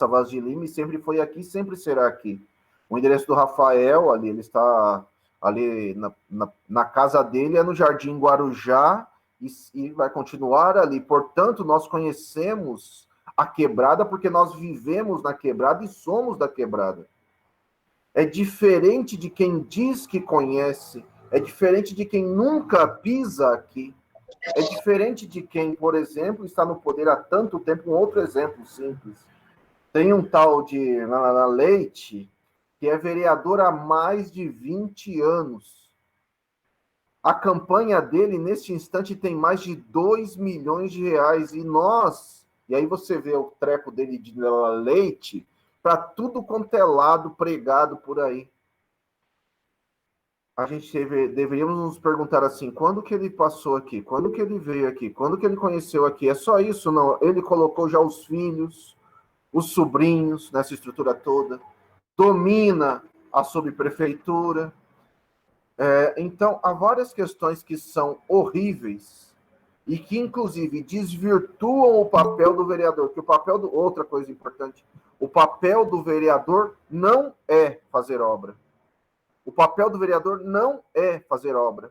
Vaz de Lima e sempre foi aqui, sempre será aqui. O endereço do Rafael, ali, ele está ali na casa dele, é no Jardim Guarujá, e vai continuar ali. Portanto, nós conhecemos a quebrada porque nós vivemos na quebrada e somos da quebrada. É diferente de quem diz que conhece, é diferente de quem nunca pisa aqui, é diferente de quem, por exemplo, está no poder há tanto tempo. Um outro exemplo simples. Tem um tal de Nana Leite, que é vereador há mais de 20 anos. A campanha dele, neste instante, tem mais de 2 milhões de reais. E aí você vê o treco dele de Nana Leite, para tudo quanto é lado pregado por aí. A gente deveríamos nos perguntar assim, quando que ele passou aqui? Quando que ele veio aqui? Quando que ele conheceu aqui? É só isso? Não, ele colocou já os filhos, os sobrinhos nessa estrutura toda, domina a subprefeitura. Então, há várias questões que são horríveis e que, inclusive, desvirtuam o papel do vereador. Que outra coisa importante, o papel do vereador não é fazer obra. O papel do vereador não é fazer obra.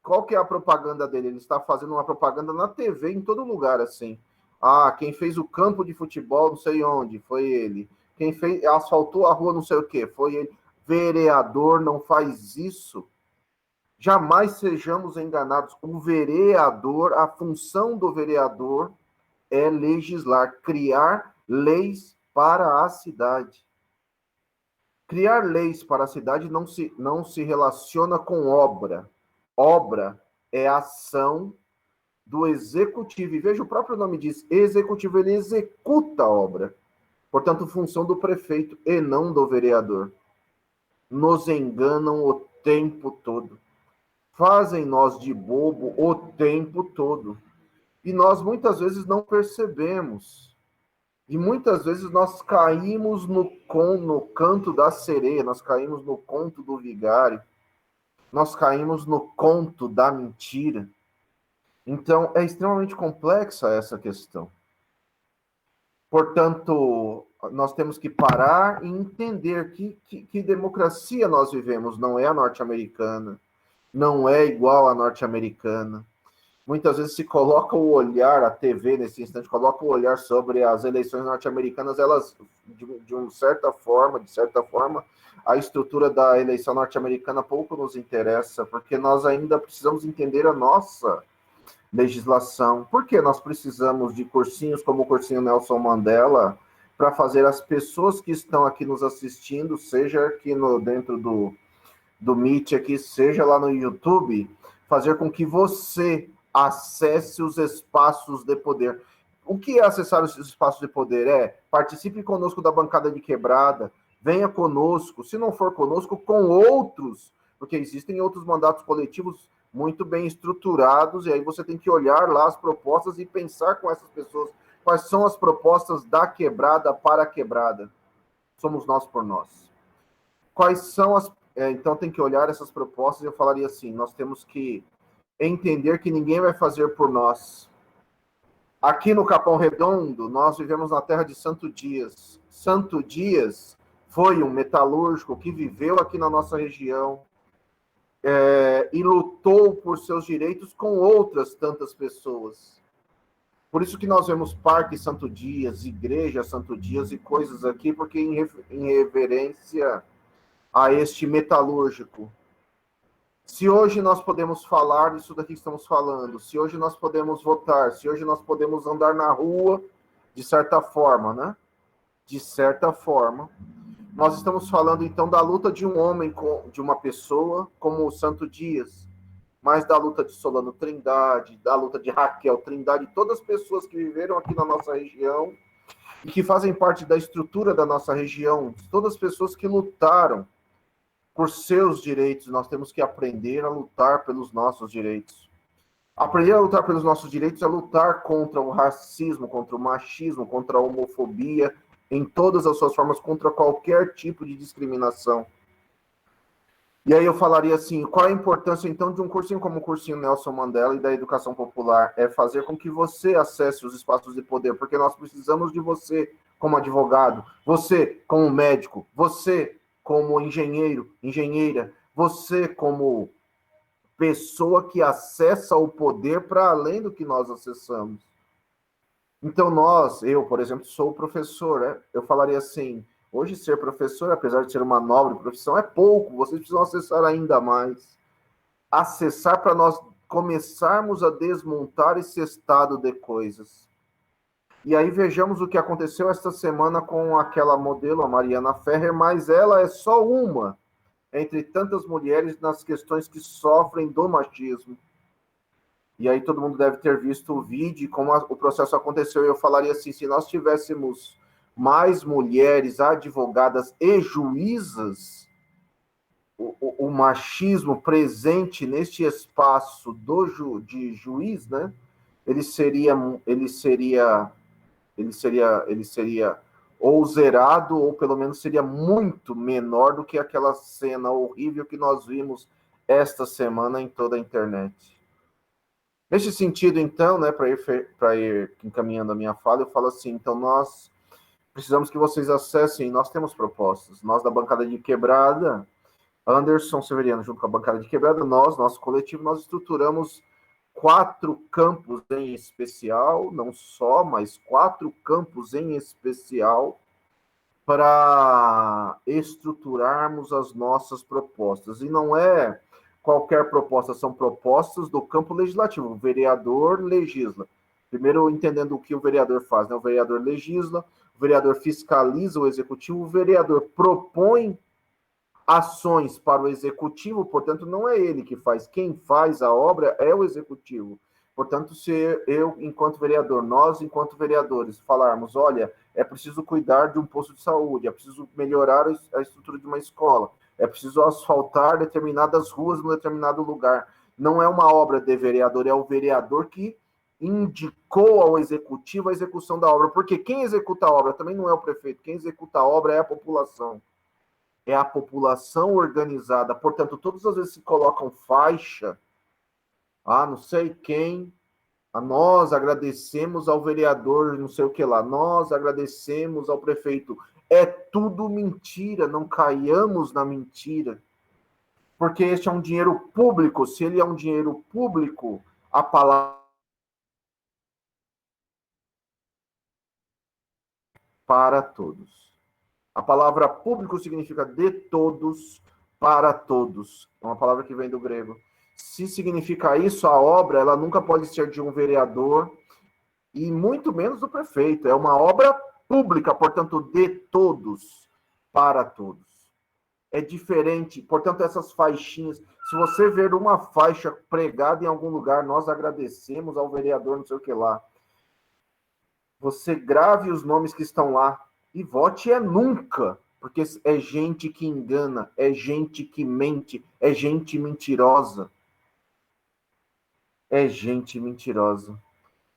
Qual que é a propaganda dele? Ele está fazendo uma propaganda na TV, em todo lugar, assim. Ah, quem fez o campo de futebol, não sei onde, foi ele. Quem asfaltou a rua, não sei o quê, foi ele. Vereador não faz isso. Jamais sejamos enganados. O vereador, a função do vereador é legislar, criar leis para a cidade. Criar leis para a cidade não se relaciona com obra. Obra é ação do executivo. E veja, o próprio nome diz executivo, ele executa a obra. Portanto, função do prefeito e não do vereador. Nos enganam o tempo todo. Fazem nós de bobo o tempo todo. E nós muitas vezes não percebemos. E muitas vezes nós caímos no canto da sereia, nós caímos no conto do vigário, nós caímos no conto da mentira. Então, é extremamente complexa essa questão. Portanto, nós temos que parar e entender que democracia nós vivemos. Não é a norte-americana, não é igual à norte-americana. Muitas vezes se coloca o olhar, a TV nesse instante, coloca o olhar sobre as eleições norte-americanas, elas, de uma certa forma, a estrutura da eleição norte-americana pouco nos interessa, porque nós ainda precisamos entender a nossa legislação. Por que nós precisamos de cursinhos como o cursinho Nelson Mandela para fazer as pessoas que estão aqui nos assistindo, seja aqui dentro do Meet, aqui, seja lá no YouTube, fazer com que você acesse os espaços de poder. O que é acessar os espaços de poder? Participe conosco da bancada de quebrada, venha conosco, se não for conosco, com outros, porque existem outros mandatos coletivos muito bem estruturados, e aí você tem que olhar lá as propostas e pensar com essas pessoas quais são as propostas da quebrada para a quebrada. Somos nós por nós. Quais são então tem que olhar essas propostas, e eu falaria assim, nós temos que entender que ninguém vai fazer por nós. Aqui no Capão Redondo, nós vivemos na terra de Santo Dias. Santo Dias foi um metalúrgico que viveu aqui na nossa região e lutou por seus direitos com outras tantas pessoas. Por isso que nós vemos Parque Santo Dias, Igreja Santo Dias e coisas aqui, porque em reverência a este metalúrgico. Se hoje nós podemos falar disso daqui que estamos falando, se hoje nós podemos votar, se hoje nós podemos andar na rua, de certa forma, né? De certa forma, nós estamos falando então da luta de um homem, de uma pessoa, como o Santo Dias, mas da luta de Solano Trindade, da luta de Raquel Trindade, todas as pessoas que viveram aqui na nossa região e que fazem parte da estrutura da nossa região, todas as pessoas que lutaram por seus direitos. Nós temos que aprender a lutar pelos nossos direitos. Aprender a lutar pelos nossos direitos é lutar contra o racismo, contra o machismo, contra a homofobia, em todas as suas formas, contra qualquer tipo de discriminação. E aí eu falaria assim, qual a importância, então, de um cursinho como o cursinho Nelson Mandela e da educação popular? É fazer com que você acesse os espaços de poder, porque nós precisamos de você como advogado, você como médico, você como engenheiro, engenheira, você como pessoa que acessa o poder para além do que nós acessamos. Então eu, por exemplo, sou professor, né? Eu falaria assim, hoje ser professor, apesar de ser uma nobre profissão, é pouco, vocês precisam acessar ainda mais. Acessar para nós começarmos a desmontar esse estado de coisas. E aí vejamos o que aconteceu esta semana com aquela modelo, a Mariana Ferrer, mas ela é só uma entre tantas mulheres nas questões que sofrem do machismo. E aí todo mundo deve ter visto o vídeo, como o processo aconteceu. E eu falaria assim, se nós tivéssemos mais mulheres advogadas e juízas, o machismo presente neste espaço de juiz, né? Ele seria, ele seria, ele seria ou zerado, ou pelo menos seria muito menor do que aquela cena horrível que nós vimos esta semana em toda a internet. Nesse sentido, então, né, para ir encaminhando a minha fala, eu falo assim, então nós precisamos que vocês acessem, nós temos propostas, nós da bancada de quebrada, Anderson Severiano, junto com a bancada de quebrada, nosso coletivo, nós estruturamos 4 campos em especial, não só, mas 4 campos em especial para estruturarmos as nossas propostas. E não é qualquer proposta, são propostas do campo legislativo. O vereador legisla. Primeiro, entendendo o que o vereador faz, né? O vereador legisla, o vereador fiscaliza o executivo, o vereador propõe ações para o executivo, portanto, não é ele que faz. Quem faz a obra é o executivo. Portanto, se eu, enquanto vereador, nós, enquanto vereadores, falarmos, olha, é preciso cuidar de um posto de saúde, é preciso melhorar a estrutura de uma escola, é preciso asfaltar determinadas ruas em um determinado lugar. Não é uma obra de vereador, é o vereador que indicou ao executivo a execução da obra, porque quem executa a obra também não é o prefeito, quem executa a obra é a população. É a população organizada. Portanto, todas as vezes que colocam faixa, não sei quem, nós agradecemos ao vereador, não sei o que lá, nós agradecemos ao prefeito. É tudo mentira, não caiamos na mentira. Porque este é um dinheiro público. Se ele é um dinheiro público, a palavra para todos. A palavra público significa de todos para todos. É uma palavra que vem do grego. Se significa isso, a obra ela nunca pode ser de um vereador e muito menos do prefeito. É uma obra pública, portanto, de todos para todos. É diferente, portanto, essas faixinhas. Se você ver uma faixa pregada em algum lugar, nós agradecemos ao vereador, não sei o que lá. Você grave os nomes que estão lá e vote nunca, porque é gente que engana, é gente que mente, é gente mentirosa. É gente mentirosa.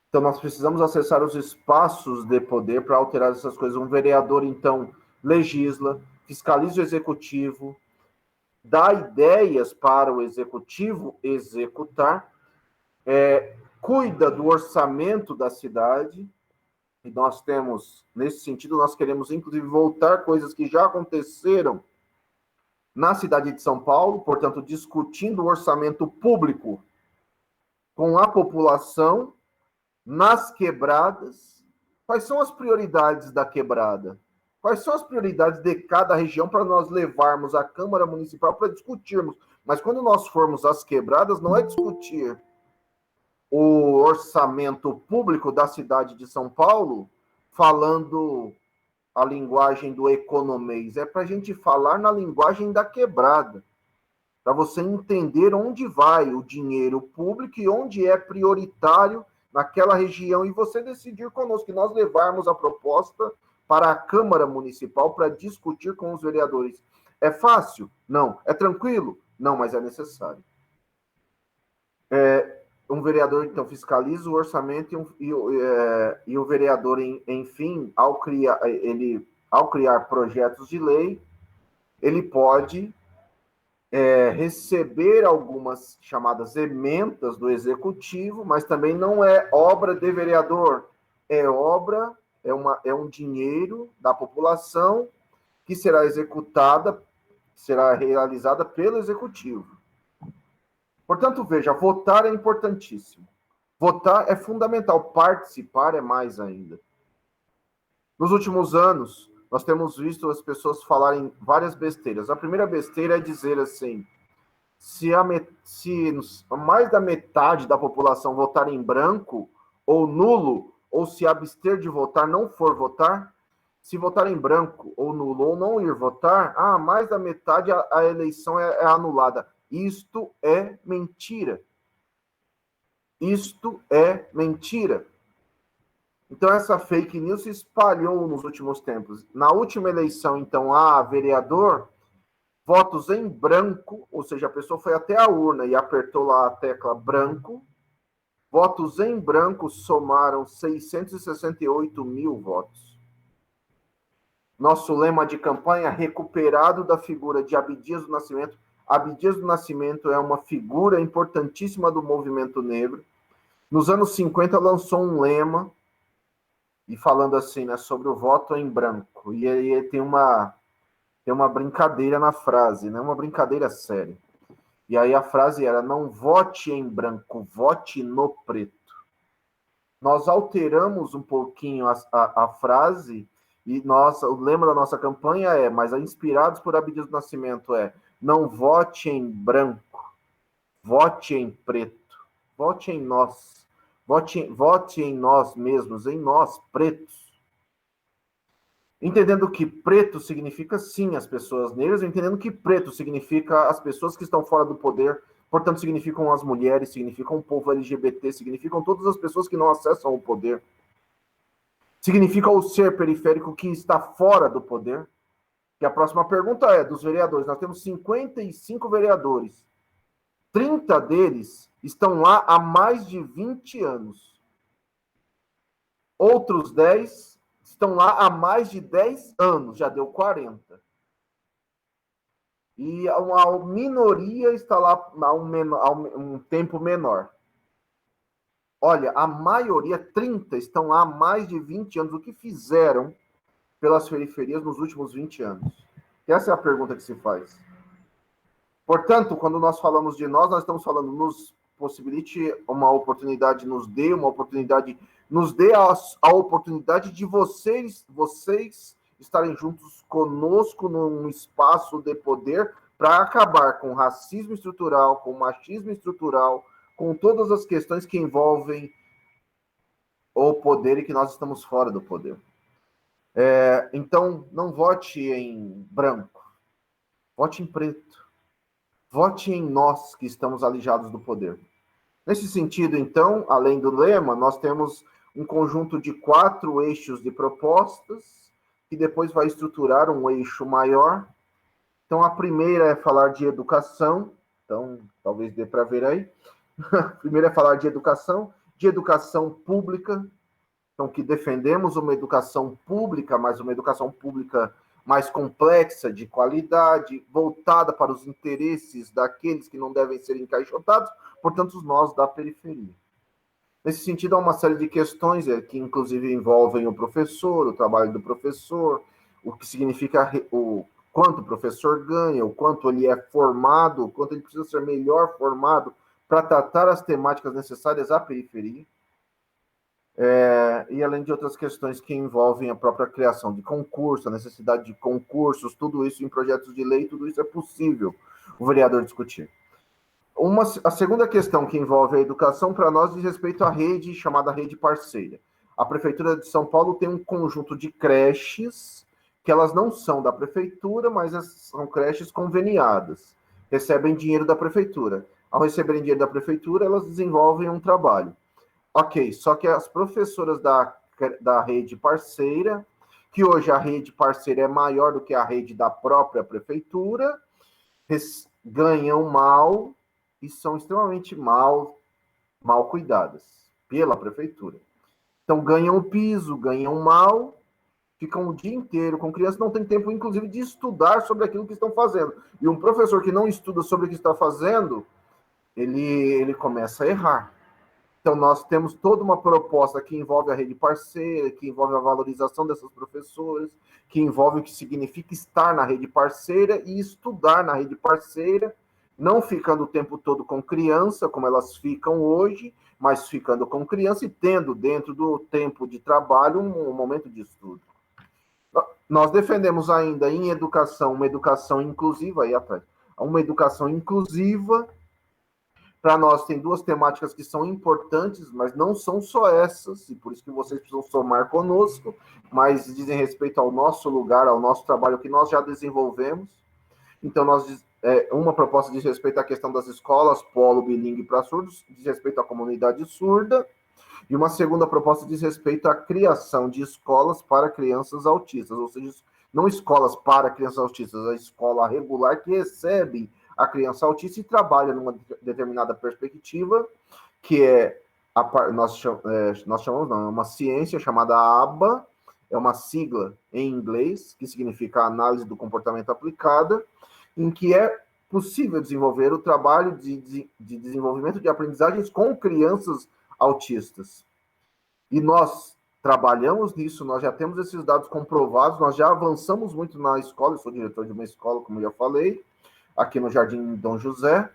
Então, nós precisamos acessar os espaços de poder para alterar essas coisas. Um vereador, então, legisla, fiscaliza o executivo, dá ideias para o executivo executar, cuida do orçamento da cidade. E nós temos, nesse sentido, nós queremos, inclusive, voltar coisas que já aconteceram na cidade de São Paulo, portanto, discutindo o orçamento público com a população, nas quebradas. Quais são as prioridades da quebrada? Quais são as prioridades de cada região para nós levarmos à Câmara Municipal para discutirmos? Mas quando nós formos às quebradas, não é discutir o orçamento público da cidade de São Paulo falando a linguagem do economês, é para a gente falar na linguagem da quebrada, para você entender onde vai o dinheiro público e onde é prioritário naquela região e você decidir conosco, que nós levarmos a proposta para a Câmara Municipal para discutir com os vereadores. É fácil? Não. É tranquilo? Não, mas é necessário. Um vereador, então, fiscaliza o orçamento e o vereador, enfim, ao criar projetos de lei, ele pode receber algumas chamadas emendas do executivo, mas também não é obra de vereador, é obra é um dinheiro da população que será executada, será realizada pelo executivo. Portanto, veja, votar é importantíssimo. Votar é fundamental, participar é mais ainda. Nos últimos anos, nós temos visto as pessoas falarem várias besteiras. A primeira besteira é dizer assim, se mais da metade da população votar em branco ou nulo, ou se abster de votar, não for votar, se votar em branco ou nulo ou não ir votar, mais da metade a eleição é anulada. Isto é mentira. Isto é mentira. Então, essa fake news se espalhou nos últimos tempos. Na última eleição, então, vereador, votos em branco, ou seja, a pessoa foi até a urna e apertou lá a tecla branco, votos em branco somaram 668 mil votos. Nosso lema de campanha, recuperado da figura de Abdias do Nascimento. Abdias do Nascimento é uma figura importantíssima do movimento negro. Nos anos 50 lançou um lema, e falando assim, né, sobre o voto em branco. E aí tem uma brincadeira na frase, né, uma brincadeira séria. E aí a frase era, não vote em branco, vote no preto. Nós alteramos um pouquinho a frase, e o lema da nossa campanha mas inspirados por Abdias do Nascimento não vote em branco, vote em preto, vote em nós, vote em nós mesmos, em nós pretos. Entendendo que preto significa, sim, as pessoas negras, entendendo que preto significa as pessoas que estão fora do poder, portanto, significam as mulheres, significam o povo LGBT, significam todas as pessoas que não acessam o poder. Significa o ser periférico que está fora do poder. E a próxima pergunta é, dos vereadores, nós temos 55 vereadores. 30 deles estão lá há mais de 20 anos. Outros 10 estão lá há mais de 10 anos, já deu 40. E uma minoria está lá há um tempo menor. Olha, a maioria, 30, estão lá há mais de 20 anos. O que fizeram pelas periferias nos últimos 20 anos? Essa é a pergunta que se faz. Portanto, quando nós falamos de nós estamos falando, nos possibilite uma oportunidade, nos dê uma oportunidade, nos dê a oportunidade de vocês estarem juntos conosco num espaço de poder para acabar com o racismo estrutural, com o machismo estrutural, com todas as questões que envolvem o poder e que nós estamos fora do poder. Então, não vote em branco, vote em preto. Vote em nós que estamos alijados do poder. Nesse sentido, então, além do lema, nós temos um conjunto de 4 eixos de propostas, que depois vai estruturar um eixo maior. Então, a primeira é falar de educação. Então, talvez dê para ver aí. A primeira é falar de educação pública. Então, que defendemos uma educação pública, mas uma educação pública mais complexa, de qualidade, voltada para os interesses daqueles que não devem ser encaixotados, portanto, os nós da periferia. Nesse sentido, há uma série de questões que, inclusive, envolvem o professor, o trabalho do professor, o que significa o quanto o professor ganha, o quanto ele é formado, o quanto ele precisa ser melhor formado para tratar as temáticas necessárias à periferia. E além de outras questões que envolvem a própria criação de concurso, a necessidade de concursos, tudo isso em projetos de lei, tudo isso é possível o vereador discutir. A segunda questão que envolve a educação para nós diz respeito à rede chamada Rede Parceira. A Prefeitura de São Paulo tem um conjunto de creches que elas não são da Prefeitura, mas são creches conveniadas, recebem dinheiro da Prefeitura. Ao receberem dinheiro da Prefeitura, elas desenvolvem um trabalho. Ok, só que as professoras da rede parceira, que hoje a rede parceira é maior do que a rede da própria prefeitura, ganham mal e são extremamente mal cuidadas pela prefeitura. Então ganham o piso, ganham mal, ficam o dia inteiro com crianças, não tem tempo, inclusive, de estudar sobre aquilo que estão fazendo. E um professor que não estuda sobre o que está fazendo, ele começa a errar. Então, nós temos toda uma proposta que envolve a rede parceira, que envolve a valorização dessas professoras, que envolve o que significa estar na rede parceira e estudar na rede parceira, não ficando o tempo todo com criança, como elas ficam hoje, mas ficando com criança e tendo dentro do tempo de trabalho um momento de estudo. Nós defendemos ainda em educação, uma educação inclusiva, aí atrás, uma educação inclusiva. Para nós tem duas temáticas que são importantes, mas não são só essas, e por isso que vocês precisam somar conosco, mas dizem respeito ao nosso lugar, ao nosso trabalho que nós já desenvolvemos. Então, uma proposta diz respeito à questão das escolas polo bilingue para surdos, diz respeito à comunidade surda, e uma segunda proposta diz respeito à criação de escolas para crianças autistas, ou seja, não escolas para crianças autistas, a escola regular que recebe a criança autista e trabalha numa determinada perspectiva, que é, nós chamamos, não, é uma ciência chamada ABA, é uma sigla em inglês, que significa Análise do Comportamento Aplicada, em que é possível desenvolver o trabalho de desenvolvimento de aprendizagens com crianças autistas. E nós trabalhamos nisso, nós já temos esses dados comprovados, nós já avançamos muito na escola, eu sou diretor de uma escola, como eu já falei, aqui no Jardim Dom José,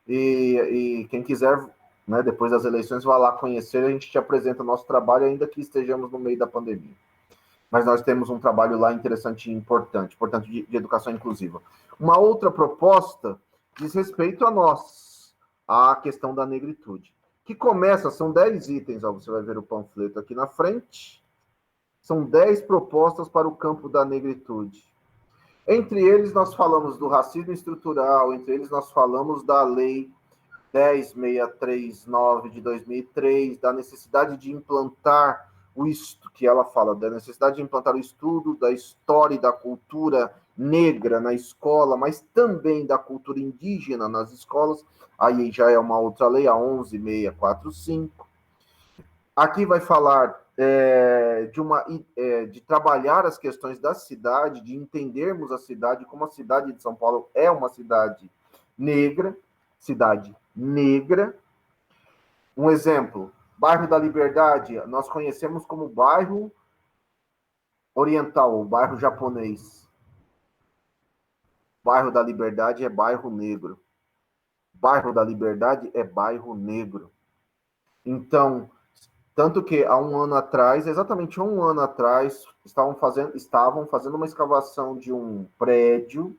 e quem quiser, né, depois das eleições, vá lá conhecer, a gente te apresenta o nosso trabalho, ainda que estejamos no meio da pandemia. Mas nós temos um trabalho lá interessante e importante, portanto, de educação inclusiva. Uma outra proposta diz respeito a nós, a questão da negritude, que começa, são 10 itens, ó, você vai ver o panfleto aqui na frente, são 10 propostas para o campo da negritude. Entre eles, nós falamos do racismo estrutural, entre eles, nós falamos da Lei 10.639 de 2003, da necessidade de implantar que ela fala, da necessidade de implantar o estudo da história e da cultura negra na escola, mas também da cultura indígena nas escolas. Aí já é uma outra lei, a 11.645. Aqui vai falar de trabalhar as questões da cidade, de entendermos a cidade como a cidade de São Paulo é uma cidade negra. Um exemplo, bairro da Liberdade, nós conhecemos como bairro oriental, o bairro japonês. Bairro da Liberdade é bairro negro. Bairro da Liberdade é bairro negro. Então, tanto que há um ano atrás, exatamente um ano atrás, estavam fazendo uma escavação de um prédio,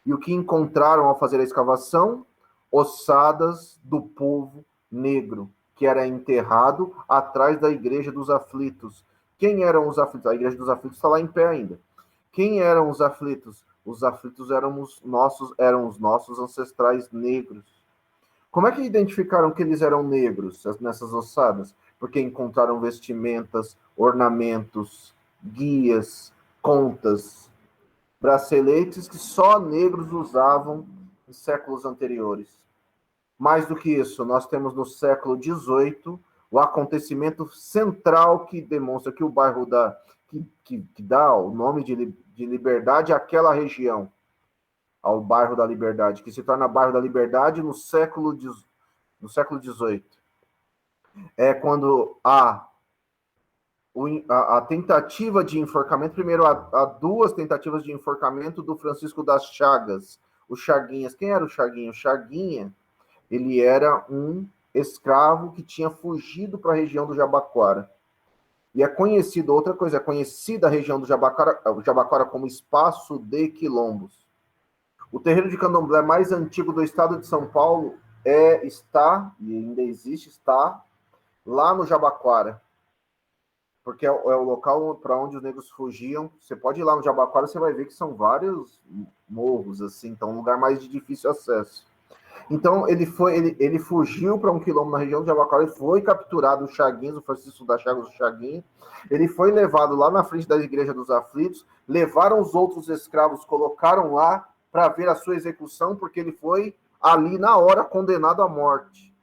e o que encontraram ao fazer a escavação? Ossadas do povo negro, que era enterrado atrás da Igreja dos Aflitos. Quem eram os aflitos? A Igreja dos Aflitos está lá em pé ainda. Quem eram os aflitos? Os aflitos eram os nossos ancestrais negros. Como é que identificaram que eles eram negros nessas ossadas? Porque encontraram vestimentas, ornamentos, guias, contas, braceletes que só negros usavam em séculos anteriores. Mais do que isso, nós temos no século XVIII o acontecimento central que demonstra que o bairro que dá o nome de Liberdade àquela região, ao bairro da Liberdade, que se torna bairro da Liberdade no século XVIII. É quando há a tentativa de enforcamento, primeiro há duas tentativas de enforcamento do Francisco das Chagas, o Chaguinhas. Quem era o Chaguinha? O Chaguinha, ele era um escravo que tinha fugido para a região do Jabaquara. E é conhecido, outra coisa, é conhecida a região do Jabaquara como espaço de quilombos. O terreiro de candomblé mais antigo do estado de São Paulo está lá no Jabaquara, porque é o local para onde os negros fugiam. Você pode ir lá no Jabaquara, você vai ver que são vários morros, assim, então um lugar mais de difícil acesso. Então ele fugiu para um quilombo na região do Jabaquara e foi capturado o Chaguinhas, o Francisco das Chagas, o Chaguinha. Ele foi levado lá na frente da Igreja dos Aflitos, levaram os outros escravos, colocaram lá para ver a sua execução, porque ele foi ali na hora condenado à morte.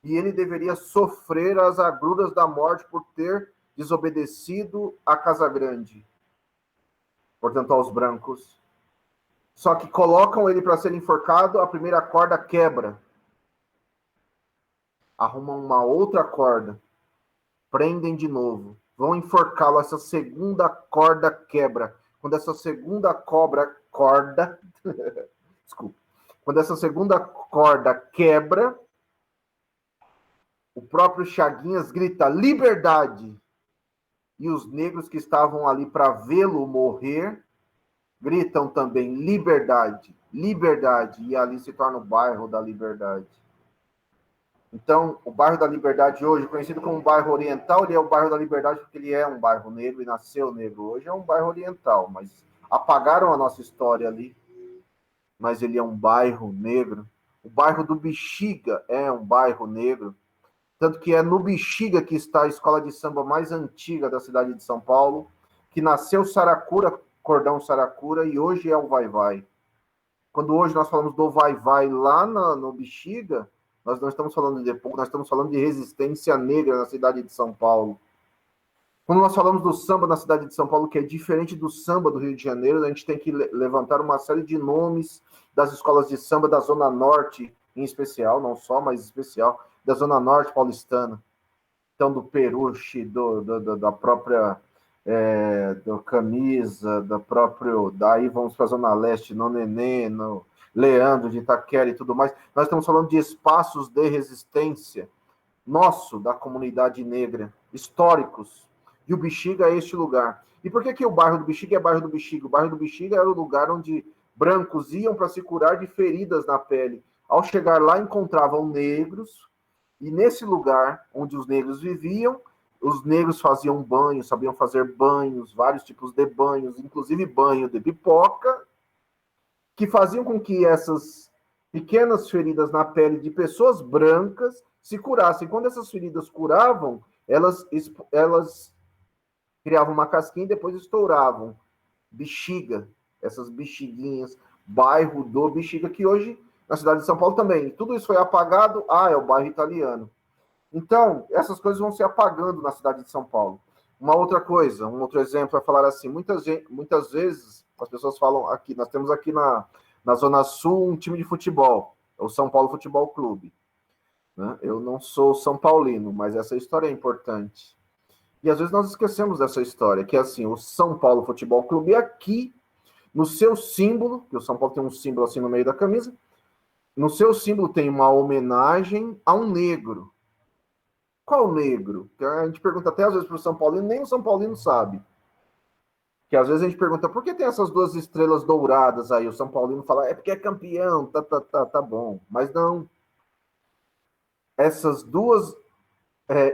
E ele deveria sofrer as agruras da morte por ter desobedecido à Casa Grande, portanto aos brancos. Só que colocam ele para ser enforcado, a primeira corda quebra. arrumam uma outra corda, prendem de novo, vão enforcá-lo, essa segunda corda quebra. Quando essa segunda corda, desculpa, quando essa segunda corda quebra, o próprio Chaguinhas grita liberdade. E os negros que estavam ali para vê-lo morrer gritam também liberdade, liberdade. E ali se torna o bairro da Liberdade. Então, o bairro da Liberdade hoje, conhecido como bairro oriental, ele é o bairro da Liberdade porque ele é um bairro negro e nasceu negro. Hoje é um bairro oriental, mas apagaram a nossa história ali. Mas ele é um bairro negro. O bairro do Bexiga é um bairro negro. Tanto que é no Bexiga que está a escola de samba mais antiga da cidade de São Paulo, que nasceu Saracura, Cordão Saracura, e hoje é o Vai-Vai. Quando hoje nós falamos do Vai-Vai lá no Bexiga, nós não estamos falando de pouco, nós estamos falando de resistência negra na cidade de São Paulo. Quando nós falamos do samba na cidade de São Paulo, que é diferente do samba do Rio de Janeiro, a gente tem que levantar uma série de nomes das escolas de samba da Zona Norte, em especial, não só, mas especial, da Zona Norte paulistana. Então, do Peruche, da própria do Camisa, da própria. Daí vamos para a Zona Leste, no Nenê, no Leandro de Itaquera e tudo mais. Nós estamos falando de espaços de resistência nosso, da comunidade negra, históricos. E o Bexiga é este lugar. E por que o bairro do Bexiga é bairro do Bexiga? O bairro do Bexiga era o lugar onde brancos iam para se curar de feridas na pele. Ao chegar lá, encontravam negros, e nesse lugar onde os negros viviam, os negros faziam banho, sabiam fazer banhos, vários tipos de banhos, inclusive banho de pipoca, que faziam com que essas pequenas feridas na pele de pessoas brancas se curassem. Quando essas feridas curavam, elas criavam uma casquinha e depois estouravam. Bexiga, essas bexiguinhas, bairro do Bexiga, que hoje, na cidade de São Paulo também, tudo isso foi apagado, é o bairro italiano. Então, essas coisas vão se apagando na cidade de São Paulo. Uma outra coisa, um outro exemplo é falar assim, muitas vezes as pessoas falam aqui, nós temos aqui na Zona Sul um time de futebol, é o São Paulo Futebol Clube. Né? Eu não sou São Paulino, mas essa história é importante. E às vezes nós esquecemos dessa história, que é assim, o São Paulo Futebol Clube aqui, no seu símbolo, que o São Paulo tem um símbolo assim no meio da camisa, no seu símbolo tem uma homenagem a um negro. Qual negro? A gente pergunta até às vezes para o São Paulino, nem o São Paulino sabe. Que às vezes a gente pergunta, por que tem essas duas estrelas douradas aí? O São Paulino fala, é porque é campeão, tá bom. Mas não. Essas duas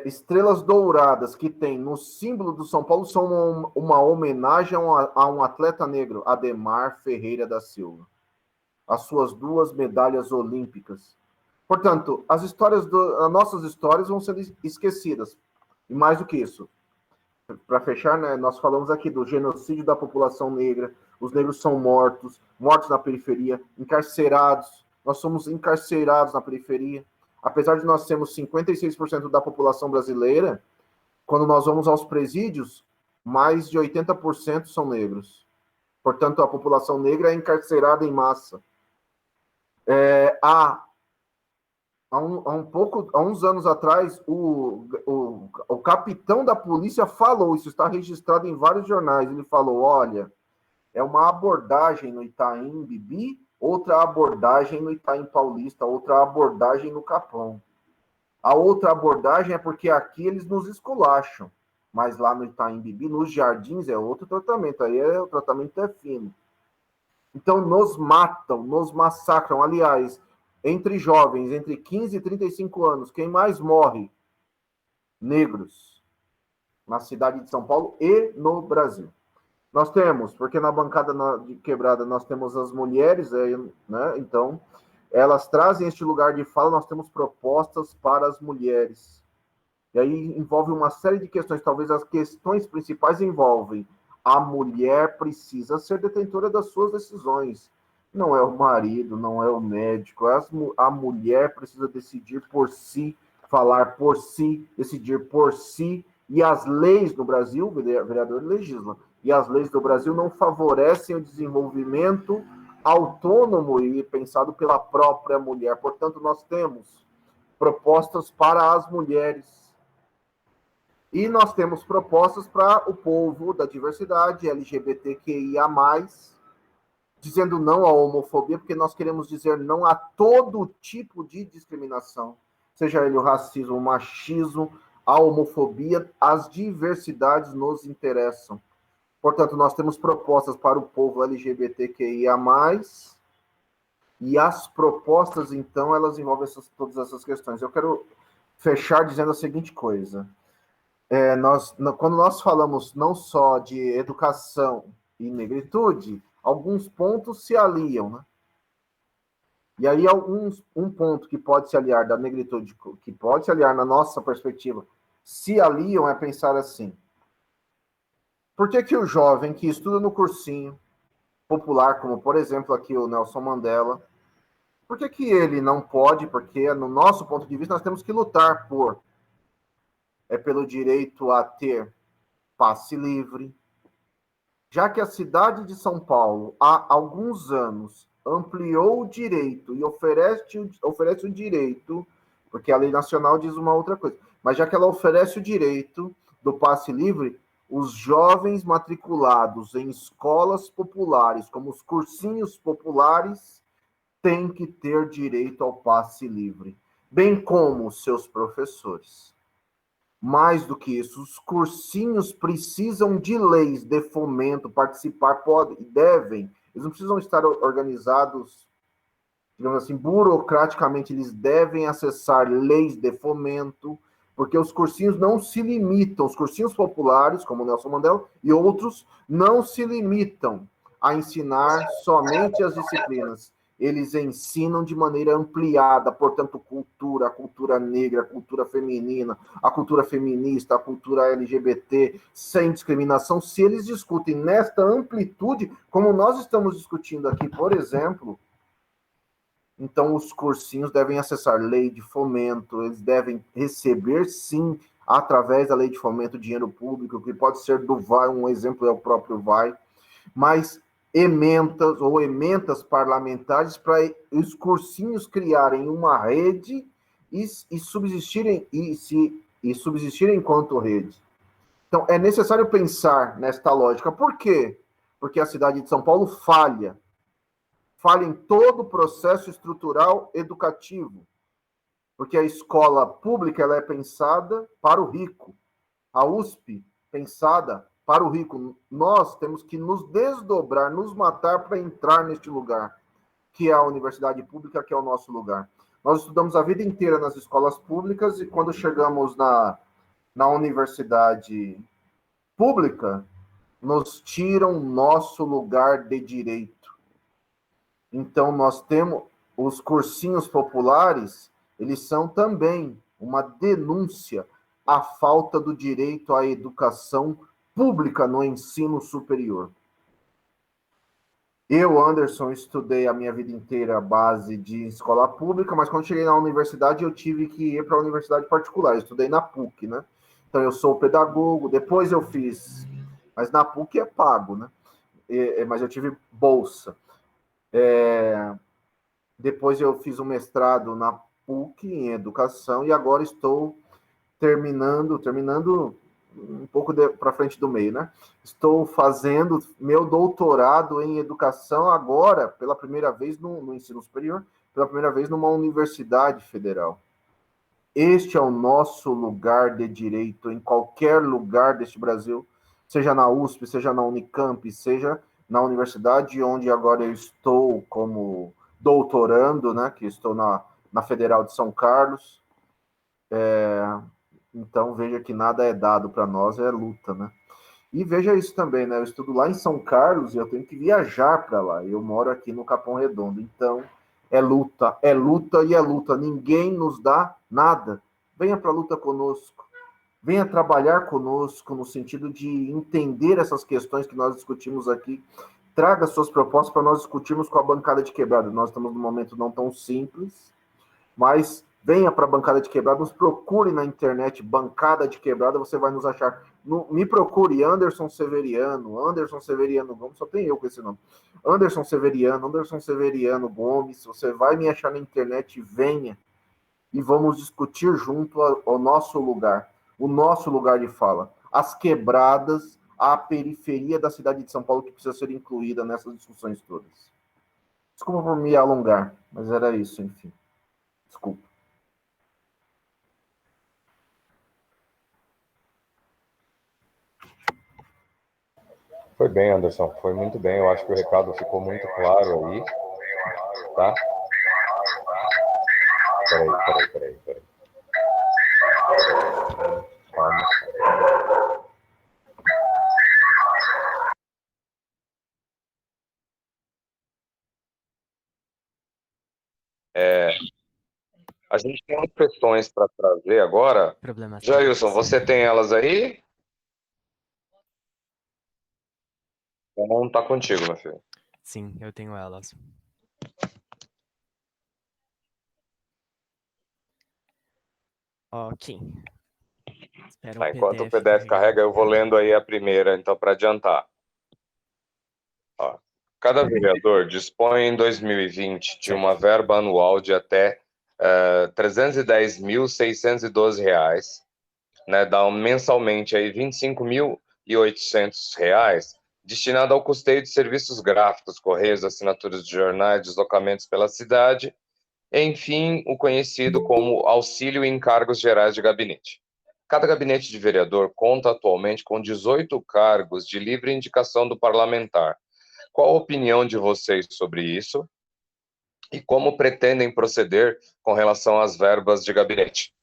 estrelas douradas que tem no símbolo do São Paulo são uma homenagem a um atleta negro, Ademar Ferreira da Silva. As suas duas medalhas olímpicas. Portanto, as nossas histórias vão ser esquecidas. E mais do que isso, para fechar, né, nós falamos aqui do genocídio da população negra, os negros são mortos na periferia, encarcerados, nós somos encarcerados na periferia. Apesar de nós sermos 56% da população brasileira, quando nós vamos aos presídios, mais de 80% são negros. Portanto, a população negra é encarcerada em massa. Há uns anos atrás, o capitão da polícia falou, isso está registrado em vários jornais, ele falou, olha, é uma abordagem no Itaim Bibi, outra abordagem no Itaim Paulista, outra abordagem no Capão. A outra abordagem é porque aqui eles nos esculacham, mas lá no Itaim Bibi, nos jardins, é outro tratamento, aí o tratamento é fino. Então, nos matam, nos massacram, aliás, entre jovens, entre 15 e 35 anos, quem mais morre? Negros. Na cidade de São Paulo e no Brasil. Nós temos, porque na bancada de quebrada nós temos as mulheres, né? Então, elas trazem este lugar de fala, nós temos propostas para as mulheres. E aí envolve uma série de questões, talvez as questões principais envolvem a mulher precisa ser detentora das suas decisões. Não é o marido, não é o médico. A mulher precisa decidir por si, falar por si, decidir por si. E as leis no Brasil, o vereador legisla, e as leis do Brasil não favorecem o desenvolvimento autônomo e pensado pela própria mulher. Portanto, nós temos propostas para as mulheres. E nós temos propostas para o povo da diversidade, LGBTQIA+, dizendo não à homofobia, porque nós queremos dizer não a todo tipo de discriminação, seja ele o racismo, o machismo, a homofobia, as diversidades nos interessam. Portanto, nós temos propostas para o povo LGBTQIA+, e as propostas, então, elas envolvem todas essas questões. Eu quero fechar dizendo a seguinte coisa. Quando nós falamos não só de educação e negritude, alguns pontos se aliam, né? E aí, um ponto que pode se aliar da negritude, que pode se aliar na nossa perspectiva, se aliam é pensar assim. Por que o jovem que estuda no cursinho popular, como, por exemplo, aqui o Nelson Mandela, por que ele não pode? Porque, no nosso ponto de vista, nós temos que lutar pelo direito a ter passe livre, já que a cidade de São Paulo, há alguns anos, ampliou o direito e oferece o direito, porque a lei nacional diz uma outra coisa, mas já que ela oferece o direito do passe livre, os jovens matriculados em escolas populares, como os cursinhos populares, têm que ter direito ao passe livre, bem como os seus professores. Mais do que isso, os cursinhos precisam de leis de fomento, participar, podem e devem. Eles não precisam estar organizados, digamos assim, burocraticamente, eles devem acessar leis de fomento, porque os cursinhos não se limitam, os cursinhos populares, como o Nelson Mandela e outros, não se limitam a ensinar somente as disciplinas. Eles ensinam de maneira ampliada, portanto, a cultura negra, a cultura feminina, a cultura feminista, a cultura LGBT, sem discriminação. Se eles discutem nesta amplitude, como nós estamos discutindo aqui, por exemplo, então os cursinhos devem acessar lei de fomento, eles devem receber, sim, através da lei de fomento, dinheiro público, que pode ser do VAI, um exemplo é o próprio VAI, mas emendas parlamentares para os cursinhos criarem uma rede e subsistirem enquanto rede. Então, é necessário pensar nesta lógica. Por quê? Porque a cidade de São Paulo falha em todo o processo estrutural educativo, porque a escola pública ela é pensada para o rico, a USP pensada para o rico. Nós temos que nos desdobrar, nos matar para entrar neste lugar, que é a universidade pública, que é o nosso lugar. Nós estudamos a vida inteira nas escolas públicas e quando chegamos na universidade pública, nos tiram nosso lugar de direito. Então, nós temos os cursinhos populares, eles são também uma denúncia à falta do direito à educação pública no ensino superior. Eu, Anderson, estudei a minha vida inteira a base de escola pública, mas quando cheguei na universidade, eu tive que ir para a universidade particular. Eu estudei na PUC, né? Então, eu sou pedagogo, depois eu fiz... Mas na PUC é pago, né? Mas eu tive bolsa. Depois eu fiz um mestrado na PUC em educação e agora estou terminando um pouco para frente do meio, né? Estou fazendo meu doutorado em educação agora, pela primeira vez no ensino superior, pela primeira vez numa universidade federal. Este é o nosso lugar de direito em qualquer lugar deste Brasil, seja na USP, seja na Unicamp, seja na universidade onde agora eu estou como doutorando, né? Que estou na Federal de São Carlos. Então, veja que nada é dado para nós, é luta, né? E veja isso também, né? Eu estudo lá em São Carlos e eu tenho que viajar para lá. Eu moro aqui no Capão Redondo. Então, é luta e é luta. Ninguém nos dá nada. Venha para a luta conosco. Venha trabalhar conosco no sentido de entender essas questões que nós discutimos aqui. Traga suas propostas para nós discutirmos com a bancada de quebrada. Nós estamos num momento não tão simples, mas venha para a bancada de quebrada, nos procure na internet, bancada de quebrada, você vai nos achar. Me procure Anderson Severiano Gomes, só tem eu com esse nome. Anderson Severiano Gomes, você vai me achar na internet, venha. e vamos discutir junto ao nosso lugar, o nosso lugar de fala, as quebradas, a periferia da cidade de São Paulo que precisa ser incluída nessas discussões todas. Desculpa por me alongar, mas era isso, enfim. Desculpa. Foi bem, Anderson, foi muito bem. Eu acho que o recado ficou muito claro aí, tá? Peraí. Calma. A gente tem umas questões para trazer agora. Jailson, você tem elas aí? Não está contigo, meu filho. Sim, eu tenho elas. Ok. Espera Enquanto o PDF carrega, eu vou lendo aí a primeira, então, para adiantar. Ó. Cada vereador dispõe em 2020 de uma verba anual de até R$ 310.612, né, dá mensalmente aí R$ 25.800, destinado ao custeio de serviços gráficos, correios, assinaturas de jornais, deslocamentos pela cidade, enfim, o conhecido como auxílio em encargos gerais de gabinete. Cada gabinete de vereador conta atualmente com 18 cargos de livre indicação do parlamentar. Qual a opinião de vocês sobre isso? E como pretendem proceder com relação às verbas de gabinete?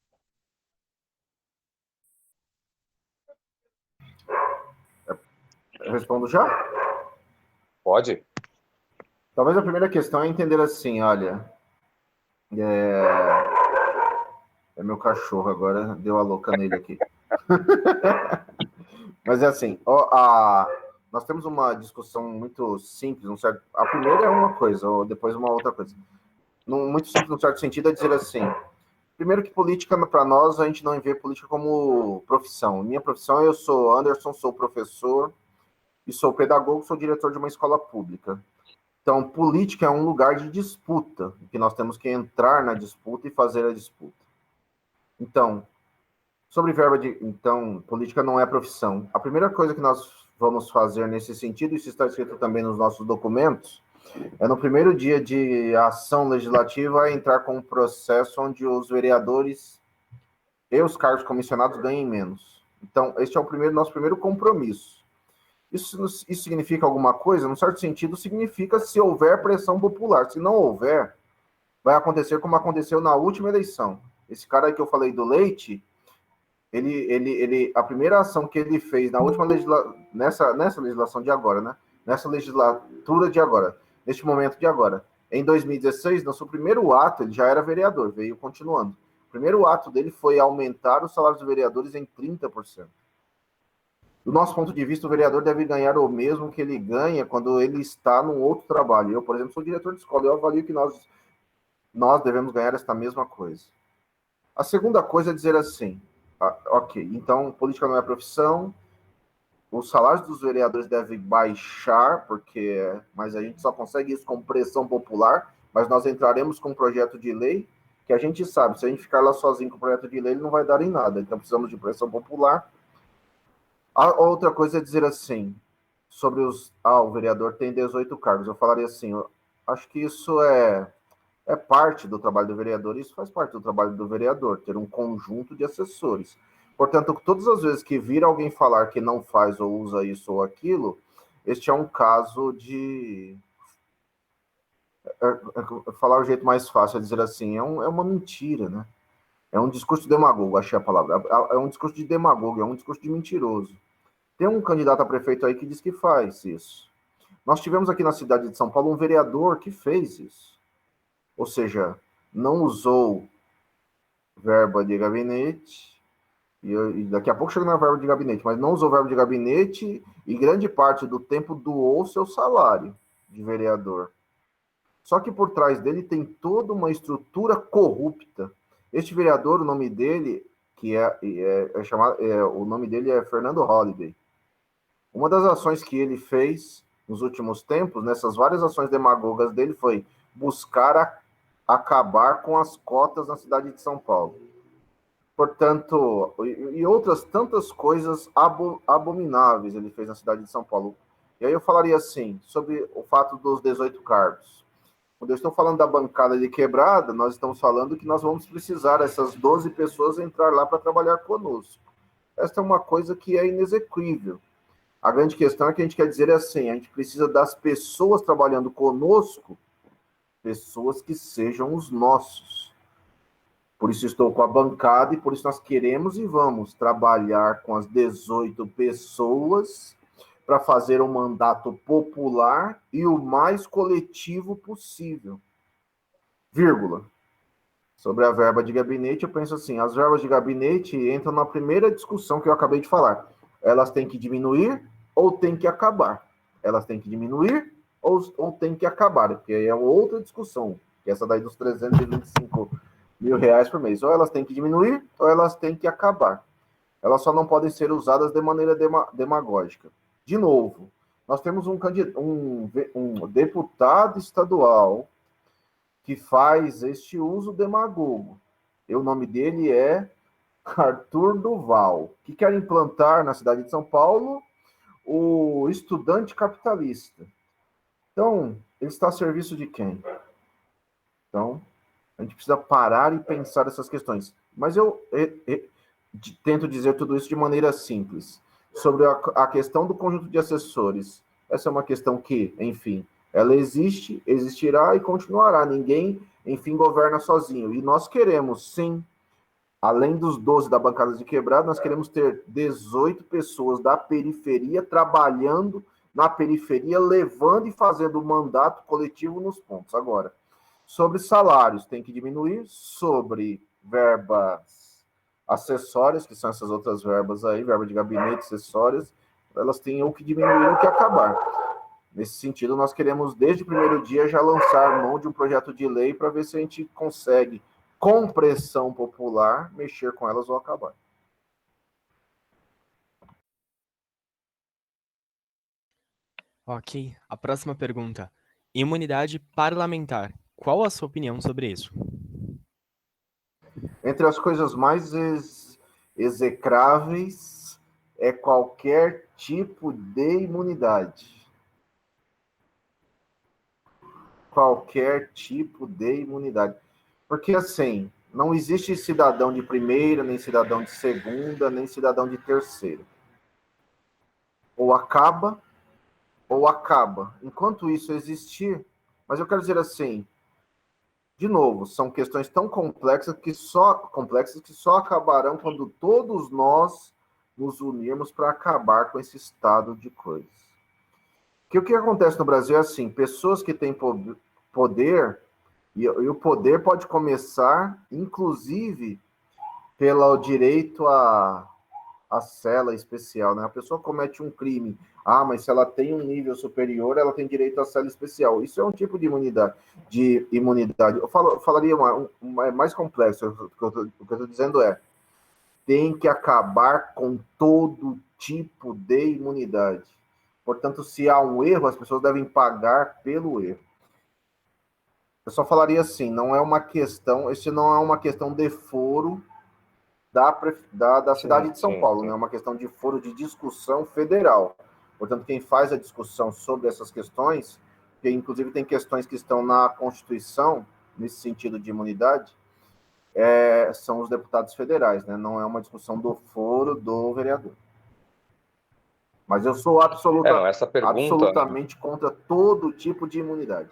Eu respondo já? Pode? Talvez a primeira questão é entender assim, olha, é meu cachorro agora, deu a louca nele aqui. Mas é assim, nós temos uma discussão muito simples, certo? A primeira é uma coisa, ou depois uma outra coisa. Muito simples, no certo sentido, é dizer assim, primeiro que política, para nós, a gente não vê política como profissão. Minha profissão, eu sou Anderson, sou professor, e sou pedagogo, sou diretor de uma escola pública. Então, política é um lugar de disputa, que nós temos que entrar na disputa e fazer a disputa. Então, sobre verba de... Então, política não é profissão. A primeira coisa que nós vamos fazer nesse sentido, isso está escrito também nos nossos documentos, é no primeiro dia de ação legislativa entrar com um processo onde os vereadores e os cargos comissionados ganhem menos. Então, este é o nosso primeiro compromisso. Isso significa alguma coisa? Num certo sentido, significa se houver pressão popular. Se não houver, vai acontecer como aconteceu na última eleição. Esse cara aí que eu falei do Leite, a primeira ação que ele fez na última nessa legislação de agora, né? Nessa legislatura de agora, neste momento de agora, em 2016, no seu primeiro ato, ele já era vereador, veio continuando. O primeiro ato dele foi aumentar os salários dos vereadores em 30%. Do nosso ponto de vista, o vereador deve ganhar o mesmo que ele ganha quando ele está num outro trabalho. Eu, por exemplo, sou diretor de escola e eu avalio que nós devemos ganhar esta mesma coisa. A segunda coisa é dizer assim, ok, então política não é profissão, os salários dos vereadores devem baixar, mas a gente só consegue isso com pressão popular, mas nós entraremos com um projeto de lei que a gente sabe, se a gente ficar lá sozinho com o projeto de lei, ele não vai dar em nada, então precisamos de pressão popular. A outra coisa é dizer assim, sobre o vereador tem 18 cargos. Eu falaria assim, eu acho que isso é parte do trabalho do vereador, isso faz parte do trabalho do vereador, ter um conjunto de assessores. Portanto, todas as vezes que vir alguém falar que não faz ou usa isso ou aquilo, este é um caso de... falar o jeito mais fácil é dizer assim, é uma mentira, né? É um discurso demagogo, achei a palavra. É um discurso de demagogo, é um discurso de mentiroso. Tem um candidato a prefeito aí que diz que faz isso. Nós tivemos aqui na cidade de São Paulo um vereador que fez isso. Ou seja, não usou verba de gabinete, e daqui a pouco chega na verba de gabinete, mas não usou verba de gabinete e grande parte do tempo doou seu salário de vereador. Só que por trás dele tem toda uma estrutura corrupta. Este vereador, o nome dele, o nome dele é Fernando Holliday. Uma das ações que ele fez nos últimos tempos, nessas várias ações demagogas dele, foi buscar acabar com as cotas na cidade de São Paulo. Portanto, e outras tantas coisas abomináveis ele fez na cidade de São Paulo. E aí eu falaria assim, sobre o fato dos 18 cargos. Quando eu estou falando da bancada de quebrada, nós estamos falando que nós vamos precisar essas 12 pessoas entrar lá para trabalhar conosco. Esta é uma coisa que é inexequível. A grande questão é que a gente quer dizer assim, a gente precisa das pessoas trabalhando conosco, pessoas que sejam os nossos. Por isso estou com a bancada e por isso nós queremos e vamos trabalhar com as 18 pessoas para fazer um mandato popular e o mais coletivo possível. Vírgula. Sobre a verba de gabinete, eu penso assim, as verbas de gabinete entram na primeira discussão que eu acabei de falar. Elas têm que diminuir ou têm que acabar? Elas têm que diminuir ou têm que acabar? Porque aí é outra discussão, que é essa daí dos 325 mil reais por mês. Ou elas têm que diminuir ou elas têm que acabar. Elas só não podem ser usadas de maneira demagógica. De novo, nós temos um deputado estadual que faz este uso demagogo. E o nome dele é Arthur Duval, que quer implantar na cidade de São Paulo o estudante capitalista. Então, ele está a serviço de quem? Então, a gente precisa parar e pensar essas questões. Mas eu tento dizer tudo isso de maneira simples. Sobre a questão do conjunto de assessores, essa é uma questão que, enfim, ela existe, existirá e continuará. Ninguém, enfim, governa sozinho. E nós queremos, sim, além dos 12 da bancada de quebrada, nós queremos ter 18 pessoas da periferia trabalhando na periferia, levando e fazendo o mandato coletivo nos pontos. Agora, sobre salários, tem que diminuir. Sobre verbas acessórias, que são essas outras verbas aí, verba de gabinete, acessórias, elas têm ou que diminuir ou que acabar. Nesse sentido, nós queremos, desde o primeiro dia, já lançar mão de um projeto de lei para ver se a gente consegue, com pressão popular, mexer com elas ou acabar. Ok, a próxima pergunta. Imunidade parlamentar. Qual a sua opinião sobre isso? Entre as coisas mais execráveis é qualquer tipo de imunidade. Qualquer tipo de imunidade. Porque, assim, não existe cidadão de primeira, nem cidadão de segunda, nem cidadão de terceira. Ou acaba, ou acaba. Enquanto isso existir, mas eu quero dizer assim, de novo, são questões tão complexas que só acabarão quando todos nós nos unirmos para acabar com esse estado de coisas. Que o que acontece no Brasil é assim, pessoas que têm poder, e o poder pode começar, inclusive, pelo direito a cela especial, né? A pessoa comete um crime, mas se ela tem um nível superior, ela tem direito à cela especial. Isso é um tipo de imunidade. Eu falaria mais complexo. O que eu estou dizendo é, tem que acabar com todo tipo de imunidade. Portanto, se há um erro, as pessoas devem pagar pelo erro. Eu só falaria assim, não é uma questão de foro da cidade de São Paulo, né? É uma questão de foro de discussão federal. Portanto, quem faz a discussão sobre essas questões, que inclusive tem questões que estão na Constituição, nesse sentido de imunidade, são os deputados federais, né? Não é uma discussão do foro do vereador. Mas eu sou absolutamente contra todo tipo de imunidade.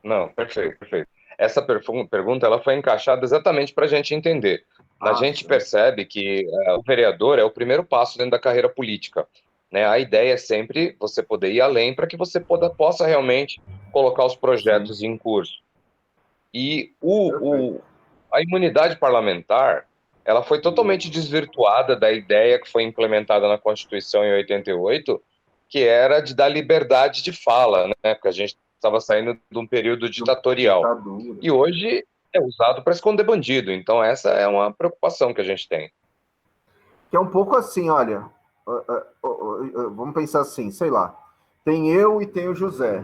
Não, perfeito, perfeito. Essa pergunta ela foi encaixada exatamente para a gente entender. A gente percebe que o vereador é o primeiro passo dentro da carreira política, né? A ideia é sempre você poder ir além para que você possa realmente colocar os projetos em curso. E a imunidade parlamentar, ela foi totalmente desvirtuada da ideia que foi implementada na Constituição em 88, que era de dar liberdade de fala, né? Porque a gente estava saindo de um período ditatorial. E hoje é usado para esconder bandido. Então, essa é uma preocupação que a gente tem. Que é um pouco assim, olha, vamos pensar assim, sei lá, tem eu e tem o José.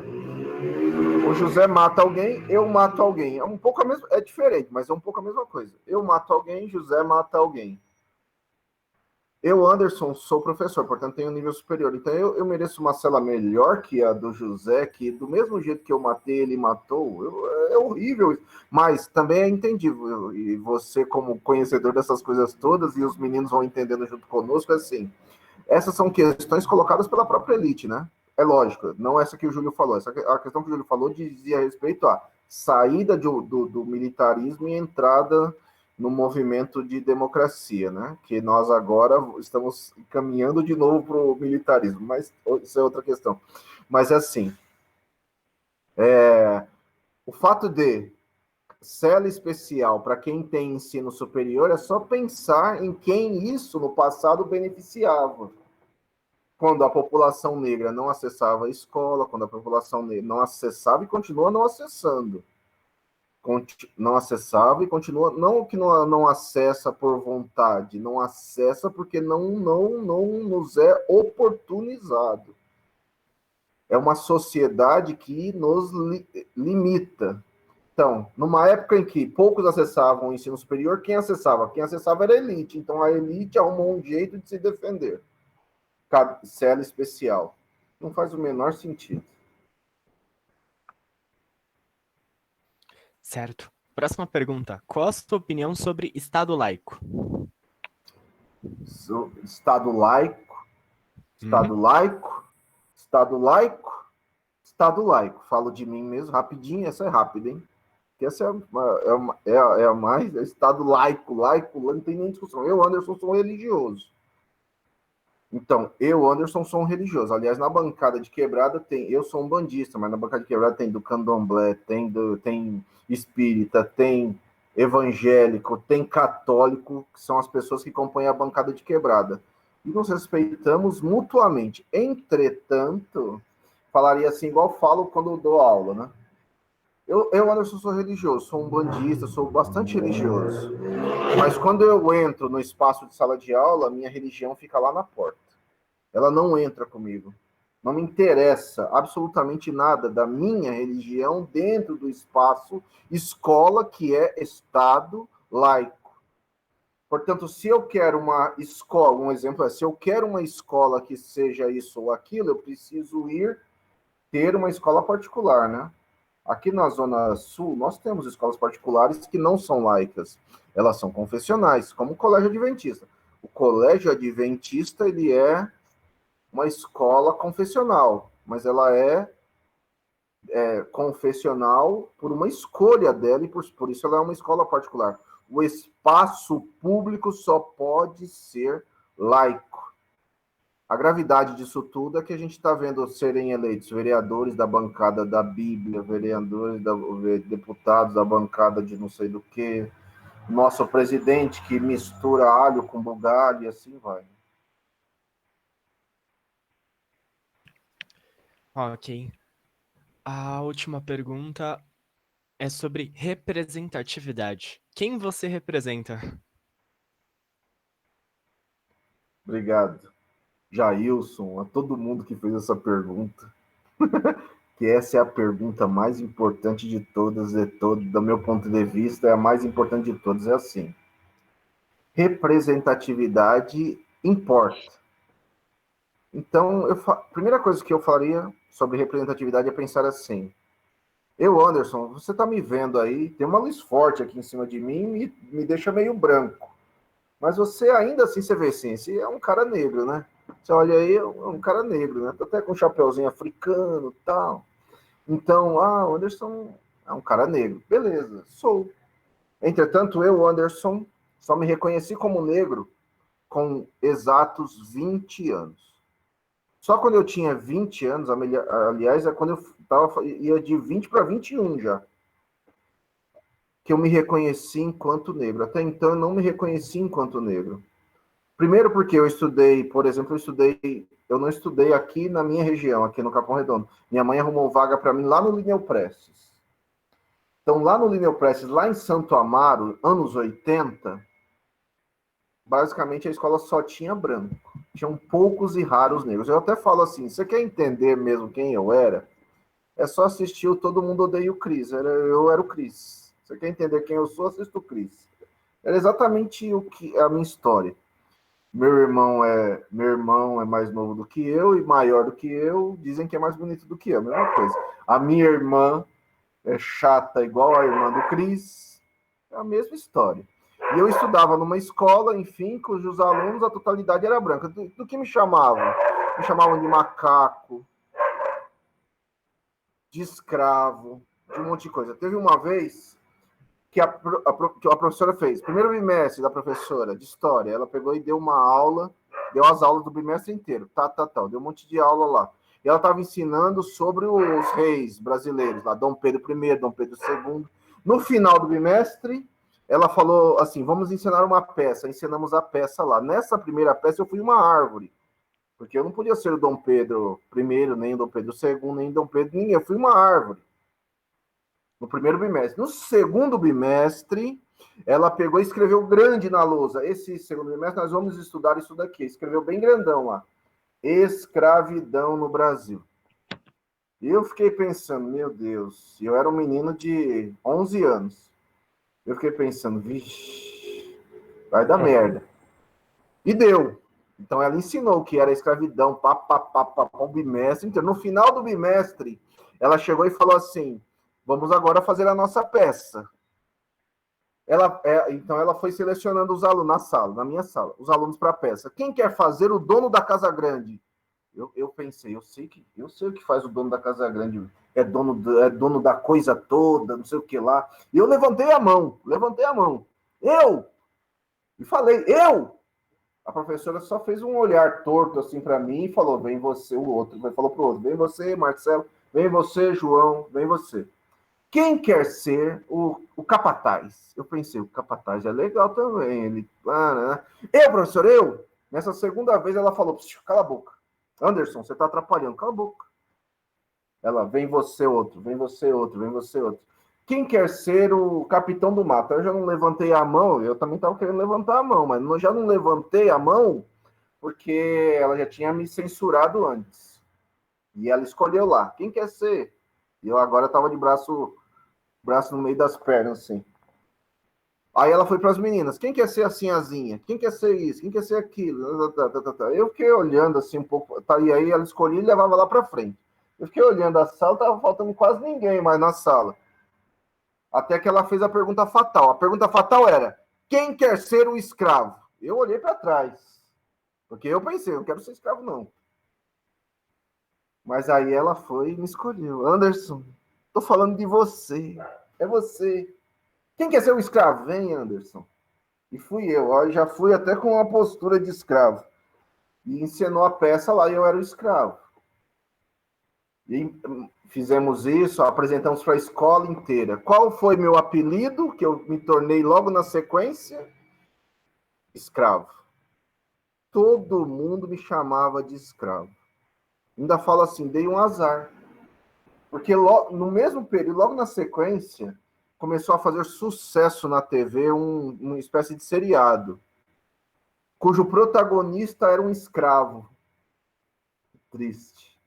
O José mata alguém, eu mato alguém. É um pouco a mesma, é diferente, mas é um pouco a mesma coisa. Eu mato alguém, José mata alguém. Eu, Anderson, sou professor, portanto tenho um nível superior. Então eu mereço uma cela melhor que a do José, que do mesmo jeito que eu matei, ele matou. É horrível isso. Mas também é entendível. E você, como conhecedor dessas coisas todas, e os meninos vão entendendo junto conosco, é assim. Essas são questões colocadas pela própria elite, né? É lógico, não essa que o Júlio falou. A questão que o Júlio falou dizia respeito à saída do militarismo e entrada no movimento de democracia, né? Que nós agora estamos caminhando de novo para o militarismo, mas isso é outra questão. Mas assim, o fato de cela especial para quem tem ensino superior é só pensar em quem isso no passado beneficiava. Quando a população negra não acessava a escola, quando a população negra não acessava e continua não acessando. Não acessava e continua, não que não acessa por vontade, não acessa porque não nos é oportunizado. É uma sociedade que nos limita. Então, numa época em que poucos acessavam o ensino superior, quem acessava? Quem acessava era a elite. Então, a elite arrumou um jeito de se defender. Cela especial. Não faz o menor sentido. Certo. Próxima pergunta. Qual a sua opinião sobre Estado laico? Estado laico, Estado laico, Estado laico, Estado laico. Falo de mim mesmo, rapidinho, essa é rápida, hein? Que essa é a mais. Estado laico, não tem nem discussão. Eu, Anderson, sou religioso. Então, eu, Anderson, sou um religioso. Aliás, na bancada de quebrada tem. Eu sou um bandista, mas na bancada de quebrada tem do candomblé, tem espírita, tem evangélico, tem católico, que são as pessoas que compõem a bancada de quebrada. E nos respeitamos mutuamente. Entretanto, falaria assim, igual falo quando eu dou aula, né? Eu, Anderson, sou religioso, sou um bandista, sou bastante religioso. Mas quando eu entro no espaço de sala de aula, minha religião fica lá na porta. Ela não entra comigo. Não me interessa absolutamente nada da minha religião dentro do espaço escola, que é Estado laico. Portanto, se eu quero uma escola, um exemplo é, se eu quero uma escola que seja isso ou aquilo, eu preciso ter uma escola particular, né? Aqui na Zona Sul, nós temos escolas particulares que não são laicas. Elas são confessionais, como o Colégio Adventista. O Colégio Adventista, ele é uma escola confessional, mas ela é confessional por uma escolha dela e por isso ela é uma escola particular. O espaço público só pode ser laico. A gravidade disso tudo é que a gente está vendo serem eleitos vereadores da bancada da Bíblia, deputados da bancada de não sei do que, nosso presidente que mistura alho com bugalho e assim vai. Ok. A última pergunta é sobre representatividade. Quem você representa? Obrigado, Jailson, a todo mundo que fez essa pergunta. Que essa é a pergunta mais importante de todas, do meu ponto de vista, é a mais importante de todas. É assim: representatividade importa. Então, primeira coisa que eu faria sobre representatividade é pensar assim: eu, Anderson, você está me vendo aí, tem uma luz forte aqui em cima de mim e me deixa meio branco. Mas você ainda assim, você vê assim, esse é um cara negro, né? Você olha aí, é um cara negro, né? Até com um chapeuzinho africano e tal. Então, o Anderson é um cara negro. Beleza, sou. Entretanto, eu, Anderson, só me reconheci como negro com exatos 20 anos. Só quando eu tinha 20 anos, aliás, é quando ia de 20 para 21 já, que eu me reconheci enquanto negro. Até então, eu não me reconheci enquanto negro. Primeiro porque eu estudei, por exemplo, eu não estudei aqui na minha região, aqui no Capão Redondo. Minha mãe arrumou vaga para mim lá no Lineu Prestes. Então, lá no Lineu Prestes, lá em Santo Amaro, anos 80, basicamente a escola só tinha branco. Tinham poucos e raros negros. Eu até falo assim, você quer entender mesmo quem eu era? é só assistir o Todo Mundo Odeia o Chris. Eu era o Chris. Você quer entender quem eu sou? Assista o Chris. Era exatamente a minha história. Meu irmão é mais novo do que eu e maior do que eu. Dizem que é mais bonito do que eu. Mesma coisa. A minha irmã é chata igual a irmã do Chris. É a mesma história. E eu estudava numa escola, enfim, cujos alunos, a totalidade era branca. Do que me chamavam? Me chamavam de macaco, de escravo, de um monte de coisa. Teve uma vez que a professora fez, primeiro bimestre da professora de história, ela pegou e deu uma aula, deu as aulas do bimestre inteiro, deu um monte de aula lá. E ela estava ensinando sobre os reis brasileiros, lá, Dom Pedro I, Dom Pedro II. No final do bimestre, ela falou assim, vamos ensinar uma peça. Ensinamos a peça lá. Nessa primeira peça, eu fui uma árvore, porque eu não podia ser o Dom Pedro I, nem o Dom Pedro II, nem o Dom Pedro, ninguém. Eu fui uma árvore. No primeiro bimestre. No segundo bimestre, ela pegou e escreveu grande na lousa. Esse segundo bimestre, nós vamos estudar isso daqui. Escreveu bem grandão lá. Escravidão no Brasil. E eu fiquei pensando, meu Deus, eu era um menino de 11 anos. Eu fiquei pensando, vixe, vai dar merda. E deu. Então ela ensinou o que era escravidão, o bimestre inteiro. No final do bimestre, ela chegou e falou assim, vamos agora fazer a nossa peça. Então ela foi selecionando os alunos na sala, na minha sala, os alunos para a peça. Quem quer fazer o dono da Casa Grande? Eu pensei, eu sei o que faz o dono da Casa Grande. É dono da coisa toda, não sei o que lá. E eu levantei a mão. Eu! E falei, eu! A professora só fez um olhar torto assim para mim e falou, vem você, o outro. Falou pro outro, vem você, Marcelo, vem você, João, vem você. Quem quer ser o capataz? Eu pensei, o capataz é legal também. Ele, eu, professor, eu. Nessa segunda vez ela falou, cala a boca. Anderson, você está atrapalhando, cala a boca. Ela, vem você outro, vem você outro, vem você outro. Quem quer ser o capitão do mato? Eu já não levantei a mão, eu também estava querendo levantar a mão, mas eu já não levantei a mão porque ela já tinha me censurado antes. E ela escolheu lá. Quem quer ser? E eu agora estava de braço no meio das pernas, assim. Aí ela foi para as meninas. Quem quer ser a Sinhazinha? Quem quer ser isso? Quem quer ser aquilo? Eu fiquei olhando assim um pouco. E aí ela escolhia e levava lá para frente. Eu fiquei olhando a sala, tava faltando quase ninguém mais na sala. Até que ela fez a pergunta fatal. A pergunta fatal era: quem quer ser o escravo? Eu olhei para trás. Porque eu pensei, eu não quero ser escravo, não. Mas aí ela foi e me escolheu. Anderson, tô falando de você. É você. Quem quer ser o escravo? Vem, Anderson. E fui eu. Eu já fui até com uma postura de escravo. E encenou a peça lá e eu era o escravo. E fizemos isso, apresentamos para a escola inteira. Qual foi meu apelido, que eu me tornei logo na sequência? Escravo. Todo mundo me chamava de escravo. Ainda falo assim, dei um azar. Porque no mesmo período, logo na sequência, começou a fazer sucesso na TV uma espécie de seriado, cujo protagonista era um escravo. Triste.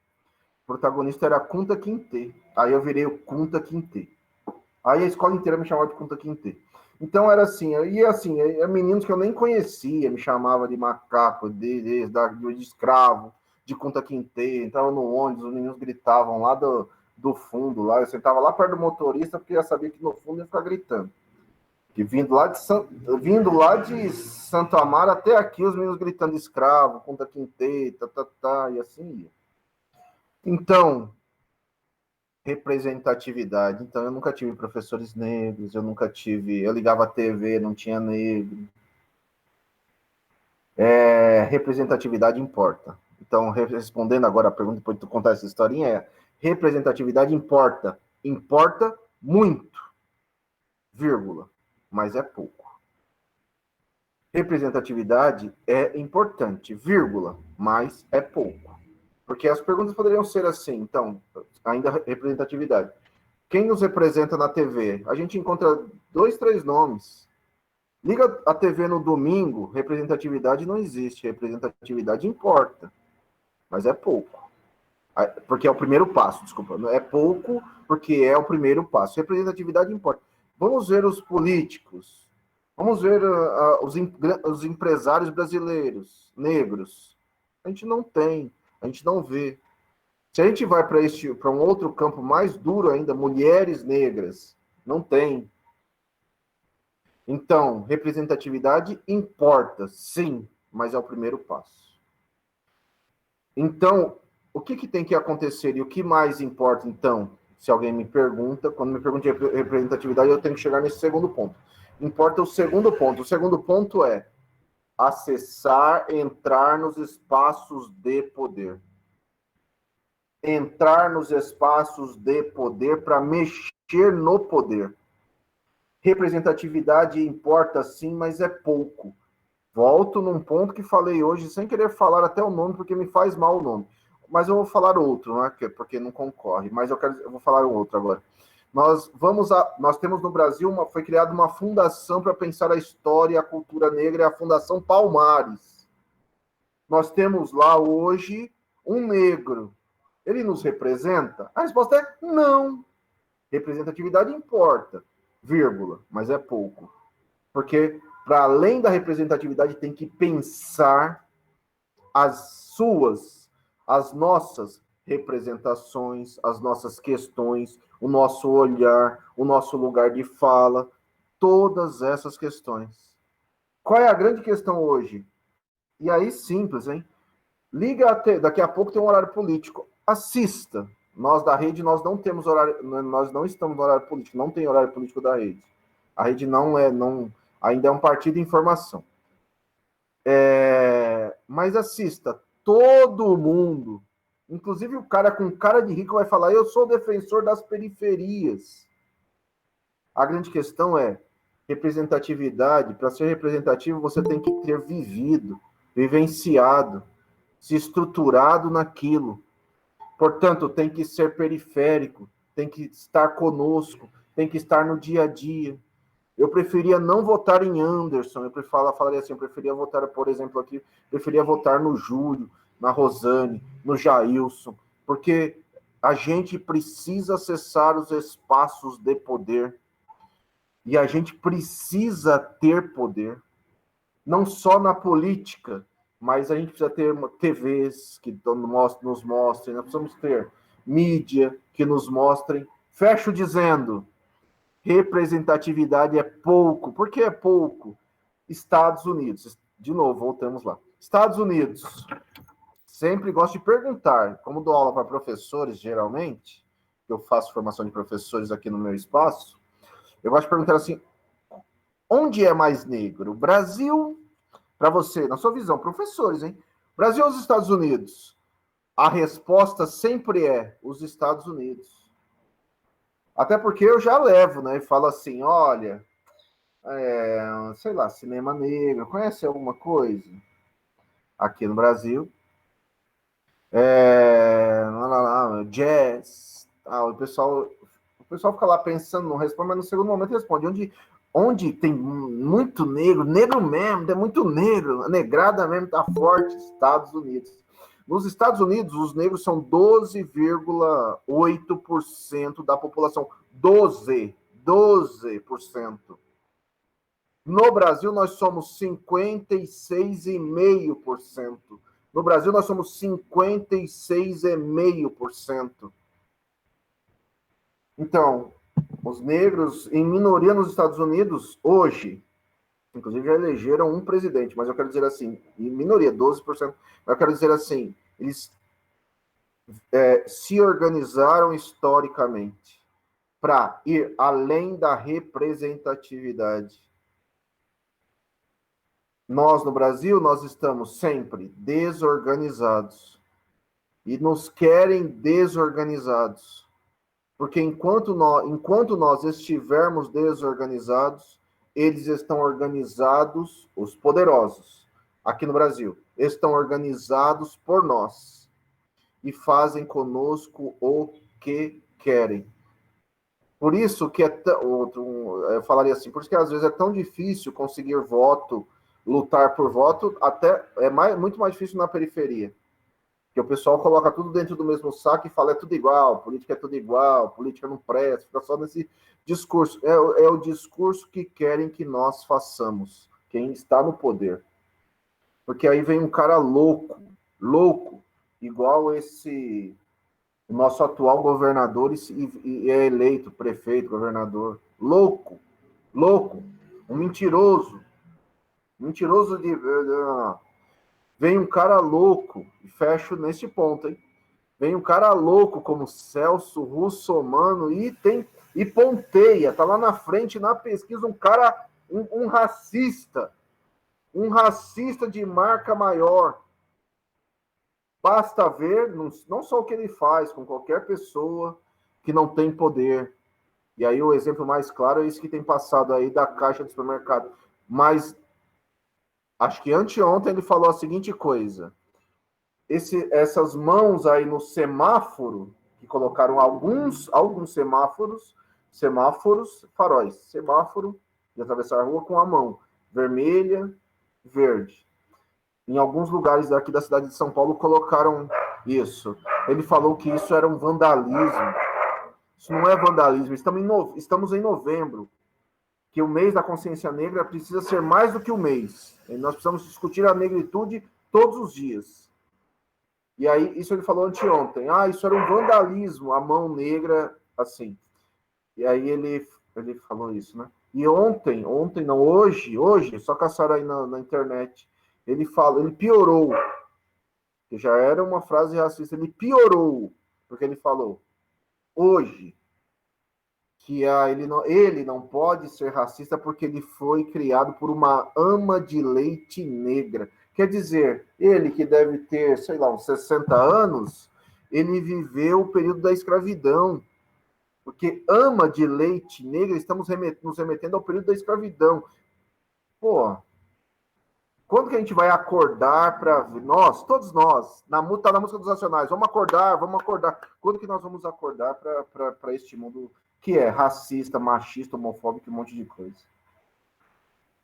O protagonista era Kunta Kinte. Aí eu virei o Kunta Kinte. Aí a escola inteira me chamava de Kunta Kinte. Então era assim, meninos que eu nem conhecia, me chamavam de macaco, de escravo, de Kunta Kinte. Entrava no ônibus, os meninos gritavam lá do fundo, lá. Eu sentava lá perto do motorista, porque eu sabia que no fundo ia ficar gritando. Que vindo lá de Santo Amaro até aqui, os meninos gritando escravo, Kunta Kinte, e assim ia. Então, representatividade. Então, eu nunca tive professores negros, eu ligava a TV, não tinha negro. Representatividade importa. Então, respondendo agora a pergunta, depois de tu contar essa historinha, representatividade importa. Importa muito, vírgula, mas é pouco. Representatividade é importante, vírgula, mas é pouco. Porque as perguntas poderiam ser assim, então, ainda representatividade. Quem nos representa na TV? A gente encontra 2, 3 nomes. Liga a TV no domingo, representatividade não existe. Representatividade importa, mas é pouco. Porque é o primeiro passo, desculpa. É pouco, porque é o primeiro passo. Representatividade importa. Vamos ver os políticos. Vamos ver os empresários brasileiros, negros. A gente não tem, a gente não vê. Se a gente vai para um outro campo mais duro ainda, mulheres negras, não tem. Então, representatividade importa, sim, mas é o primeiro passo. Então, o que tem que acontecer e o que mais importa, então, se alguém me pergunta, quando me pergunta de representatividade, eu tenho que chegar nesse segundo ponto. Importa o segundo ponto. O segundo ponto é acessar, entrar nos espaços de poder. Entrar nos espaços de poder para mexer no poder. Representatividade importa sim, mas é pouco. Volto num ponto que falei hoje, sem querer falar até o nome, porque me faz mal o nome. Mas eu vou falar outro, né? Porque não concorre. Mas eu vou falar um outro agora. Nós temos no Brasil, foi criada uma fundação para pensar a história e a cultura negra, é a Fundação Palmares. Nós temos lá hoje um negro. Ele nos representa? A resposta é não. Representatividade importa, vírgula, mas é pouco. Porque, para além da representatividade, tem que pensar as nossas representações, as nossas questões, o nosso olhar, o nosso lugar de fala, todas essas questões. Qual é a grande questão hoje? E aí, simples, hein? Daqui a pouco tem um horário político. Assista. Nós da rede, nós não temos horário, nós não estamos no horário político, não tem horário político da rede. A rede ainda é um partido de informação. Mas assista, todo mundo, inclusive o cara com cara de rico vai falar, eu sou defensor das periferias. A grande questão é representatividade. Para ser representativo, você tem que ter vivenciado, se estruturado naquilo. Portanto, tem que ser periférico, tem que estar conosco, tem que estar no dia a dia. Eu preferia não votar em Anderson, falaria assim, eu preferia votar, por exemplo, aqui, preferia votar no Júlio, na Rosane, no Jailson, porque a gente precisa acessar os espaços de poder e a gente precisa ter poder, não só na política, mas a gente precisa ter TVs que nos mostrem, nós precisamos ter mídia que nos mostrem. Fecho dizendo, representatividade é pouco. Por que é pouco? Estados Unidos. De novo, voltamos lá. Estados Unidos. Sempre gosto de perguntar, como dou aula para professores, geralmente, eu faço formação de professores aqui no meu espaço, eu gosto de perguntar assim, onde é mais negro? Brasil, para você, na sua visão, professores, hein? Brasil ou os Estados Unidos? A resposta sempre é os Estados Unidos. Até porque eu já levo, né? E falo assim, olha, sei lá, cinema negro, conhece alguma coisa? Aqui no Brasil. Jazz. O pessoal fica lá pensando, não responde, mas no segundo momento responde. Onde tem muito negro mesmo, tem muito negro, a negrada mesmo tá forte, Estados Unidos. Nos Estados Unidos, os negros são 12,8% da população. 12%. No Brasil, nós somos 56,5%. No Brasil, nós somos 56,5%. Então, os negros em minoria nos Estados Unidos, hoje, inclusive já elegeram um presidente, mas eu quero dizer assim, em minoria, 12%, mas eu quero dizer assim, eles se organizaram historicamente para ir além da representatividade. Nós, no Brasil, nós estamos sempre desorganizados e nos querem desorganizados. Porque enquanto nós estivermos desorganizados, eles estão organizados, os poderosos, aqui no Brasil, estão organizados por nós e fazem conosco o que querem. Por isso que eu falaria assim, por isso que às vezes é tão difícil conseguir voto, lutar por voto, até muito mais difícil na periferia. Que o pessoal coloca tudo dentro do mesmo saco e fala é tudo igual, política é tudo igual, política não presta, fica só nesse discurso. É o discurso que querem que nós façamos, quem está no poder. Porque aí vem um cara louco, igual esse o nosso atual governador e é eleito prefeito, governador. Louco, um mentiroso de... Vem um cara louco, e fecho nesse ponto, hein? Vem um cara louco como Celso Russomano e ponteia, tá lá na frente na pesquisa, um cara, um racista de marca maior. Basta ver, não só o que ele faz com qualquer pessoa que não tem poder. E aí o exemplo mais claro é isso que tem passado aí da caixa do supermercado. Mas acho que anteontem ele falou a seguinte coisa: essas mãos aí no semáforo, que colocaram alguns semáforos, faróis, semáforo de atravessar a rua com a mão vermelha, verde. Em alguns lugares daqui da cidade de São Paulo colocaram isso. Ele falou que isso era um vandalismo. Isso não é vandalismo. Estamos em novembro, que o mês da consciência negra precisa ser mais do que o mês. E nós precisamos discutir a negritude todos os dias. E aí, isso ele falou anteontem. Isso era um vandalismo, a mão negra, assim. E aí ele falou isso, né? E hoje, só caçaram aí na internet, ele piorou, que já era uma frase racista, ele piorou, porque ele falou, hoje, que ele não pode ser racista porque ele foi criado por uma ama de leite negra. Quer dizer, ele que deve ter, sei lá, uns 60 anos, ele viveu o período da escravidão. Porque ama de leite negra, estamos nos remetendo ao período da escravidão. Pô, quando que a gente vai acordar para nós, todos nós, tá na música dos Nacionais, vamos acordar. Quando que nós vamos acordar para este mundo que é racista, machista, homofóbico e um monte de coisa?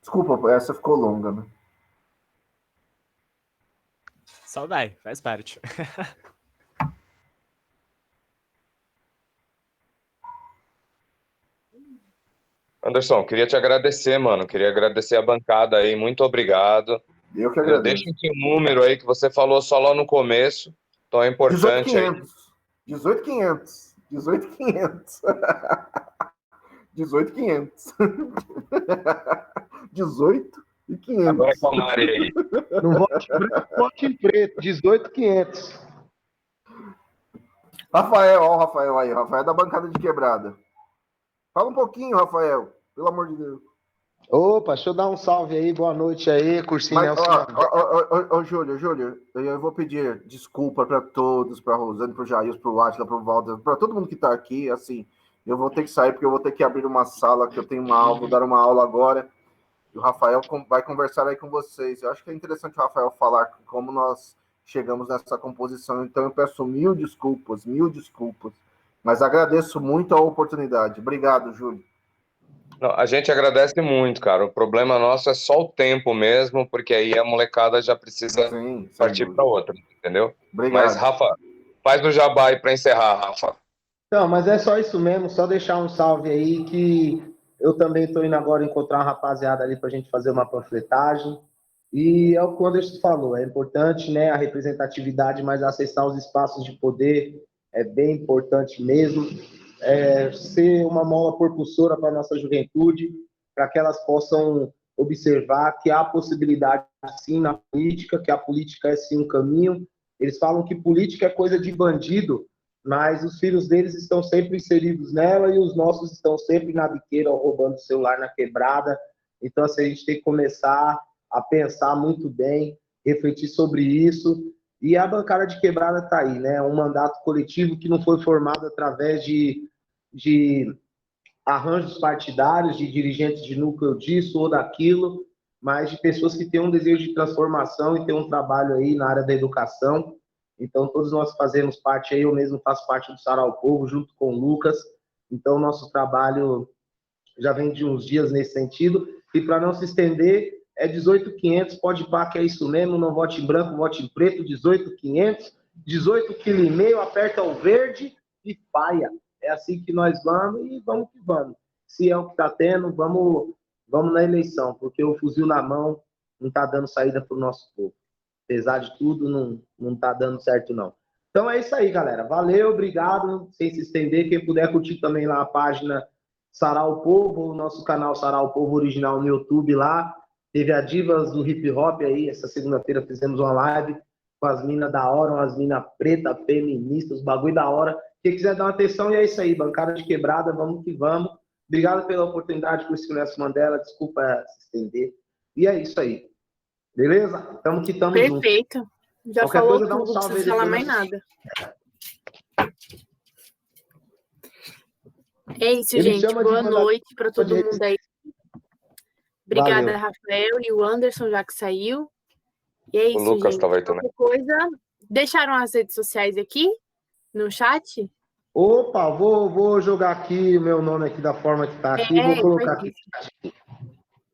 Desculpa, essa ficou longa, né? Só vai, faz parte. Anderson, queria te agradecer, mano. Queria agradecer a bancada aí. Muito obrigado. Eu que agradeço. Deixa o seu número aí que você falou só lá no começo. Então é importante 18.500. 18.500. 18.500. Agora com a Mari aí. Não vote branco, vote em preto. 18.500. Rafael, ó o Rafael aí. Rafael da bancada de quebrada. Fala um pouquinho, Rafael. Pelo amor de Deus. Opa, deixa eu dar um salve aí, boa noite aí, Cursinho Nelson. Júlio, eu vou pedir desculpa para todos, para Rosane, para o Jair, para o Átila, para o Walter, para todo mundo que está aqui, assim, eu vou ter que sair porque eu vou ter que abrir uma sala, que eu tenho uma aula, vou dar uma aula agora, e o Rafael vai conversar aí com vocês. Eu acho que é interessante o Rafael falar como nós chegamos nessa composição, então eu peço mil desculpas, mas agradeço muito a oportunidade. Obrigado, Júlio. Não, a gente agradece muito, cara. O problema nosso é só o tempo mesmo, porque aí a molecada já precisa partir para outra, entendeu? Obrigado. Mas, Rafa, faz o jabá aí para encerrar, Rafa. Então, mas é só isso mesmo, só deixar um salve aí que eu também estou indo agora encontrar uma rapaziada ali para a gente fazer uma panfletagem. E é o que o Anderson falou, é importante, né, a representatividade, mas acessar os espaços de poder é bem importante mesmo. Ser uma mola propulsora para a nossa juventude, para que elas possam observar que há possibilidade sim na política, que a política é sim um caminho. Eles falam que política é coisa de bandido, mas os filhos deles estão sempre inseridos nela e os nossos estão sempre na biqueira, roubando o celular na quebrada. Então, assim, a gente tem que começar a pensar muito bem, refletir sobre isso. E a bancada de quebrada está aí, né? Um mandato coletivo que não foi formado através de arranjos partidários, de dirigentes de núcleo disso ou daquilo, mas de pessoas que têm um desejo de transformação e têm um trabalho aí na área da educação. Então, todos nós fazemos parte aí, eu mesmo faço parte do Sarau Povo, junto com o Lucas. Então, nosso trabalho já vem de uns dias nesse sentido. E para não se estender, é 18.500, pode pá que é isso mesmo, não vote em branco, vote em preto, 18.500. 18,5 kg, aperta o verde e faia. É assim que nós vamos e vamos que vamos. Se é o que está tendo, vamos na eleição, porque o fuzil na mão não está dando saída para o nosso povo. Apesar de tudo, não está dando certo, não. Então é isso aí, galera. Valeu, obrigado. Sem se estender, quem puder curtir também lá a página Sarau o Povo, o nosso canal Sarau o Povo Original no YouTube lá. Teve a Divas do Hip Hop aí, essa segunda-feira fizemos uma live com as minas da hora, umas minas preta, feministas, bagulho da hora. Quem quiser dar uma atenção, e é isso aí, bancada de quebrada, vamos que vamos. Obrigado pela oportunidade por esse Nelson Mandela, desculpa se estender. E é isso aí. Beleza? Tamo que tamo junto. Perfeito. Já Qualquer falou coisa, dá um tudo, não salve precisa aí falar depois, mais né? nada. É isso, Ele gente. chama de Boa mandar- noite para todo de- mundo aí. Obrigada, Valeu. Rafael e o Anderson, já que saiu. E é O isso, Lucas gente. estava aí também. Qualquer coisa, deixaram as redes sociais aqui no chat? Opa, vou jogar aqui o meu nome aqui da forma que tá aqui. Vou colocar aqui.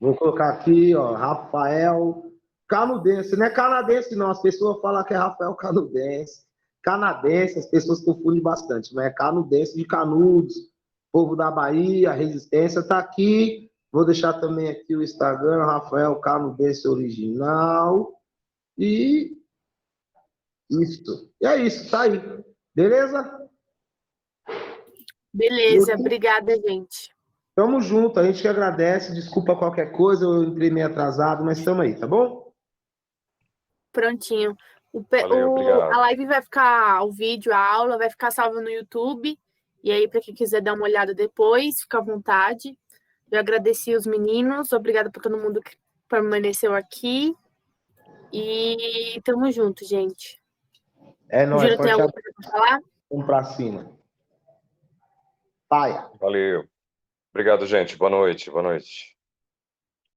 Vou colocar aqui, ó, Rafael Canudense. Não é canadense, não. As pessoas falam que é Rafael Canudense. Canadense, as pessoas confundem bastante, mas é canudense de Canudos, povo da Bahia, Resistência, tá aqui. Vou deixar também aqui o Instagram, Rafael Canudense Original. E isso. E é isso, tá aí. Beleza? Beleza, obrigada, gente. Tamo junto, a gente que agradece. Desculpa qualquer coisa, eu entrei meio atrasado, mas estamos aí, tá bom? Prontinho. Valeu, obrigado. A live vai ficar, o vídeo, a aula vai ficar salva no YouTube. E aí, para quem quiser dar uma olhada depois, fica à vontade. Eu agradeci os meninos, obrigada por todo mundo que permaneceu aqui. E tamo junto, gente. É O nóis, Júlio tem forte alguma coisa para falar? Vamos pra cima. Paia. Valeu. Obrigado, gente. Boa noite. Boa noite.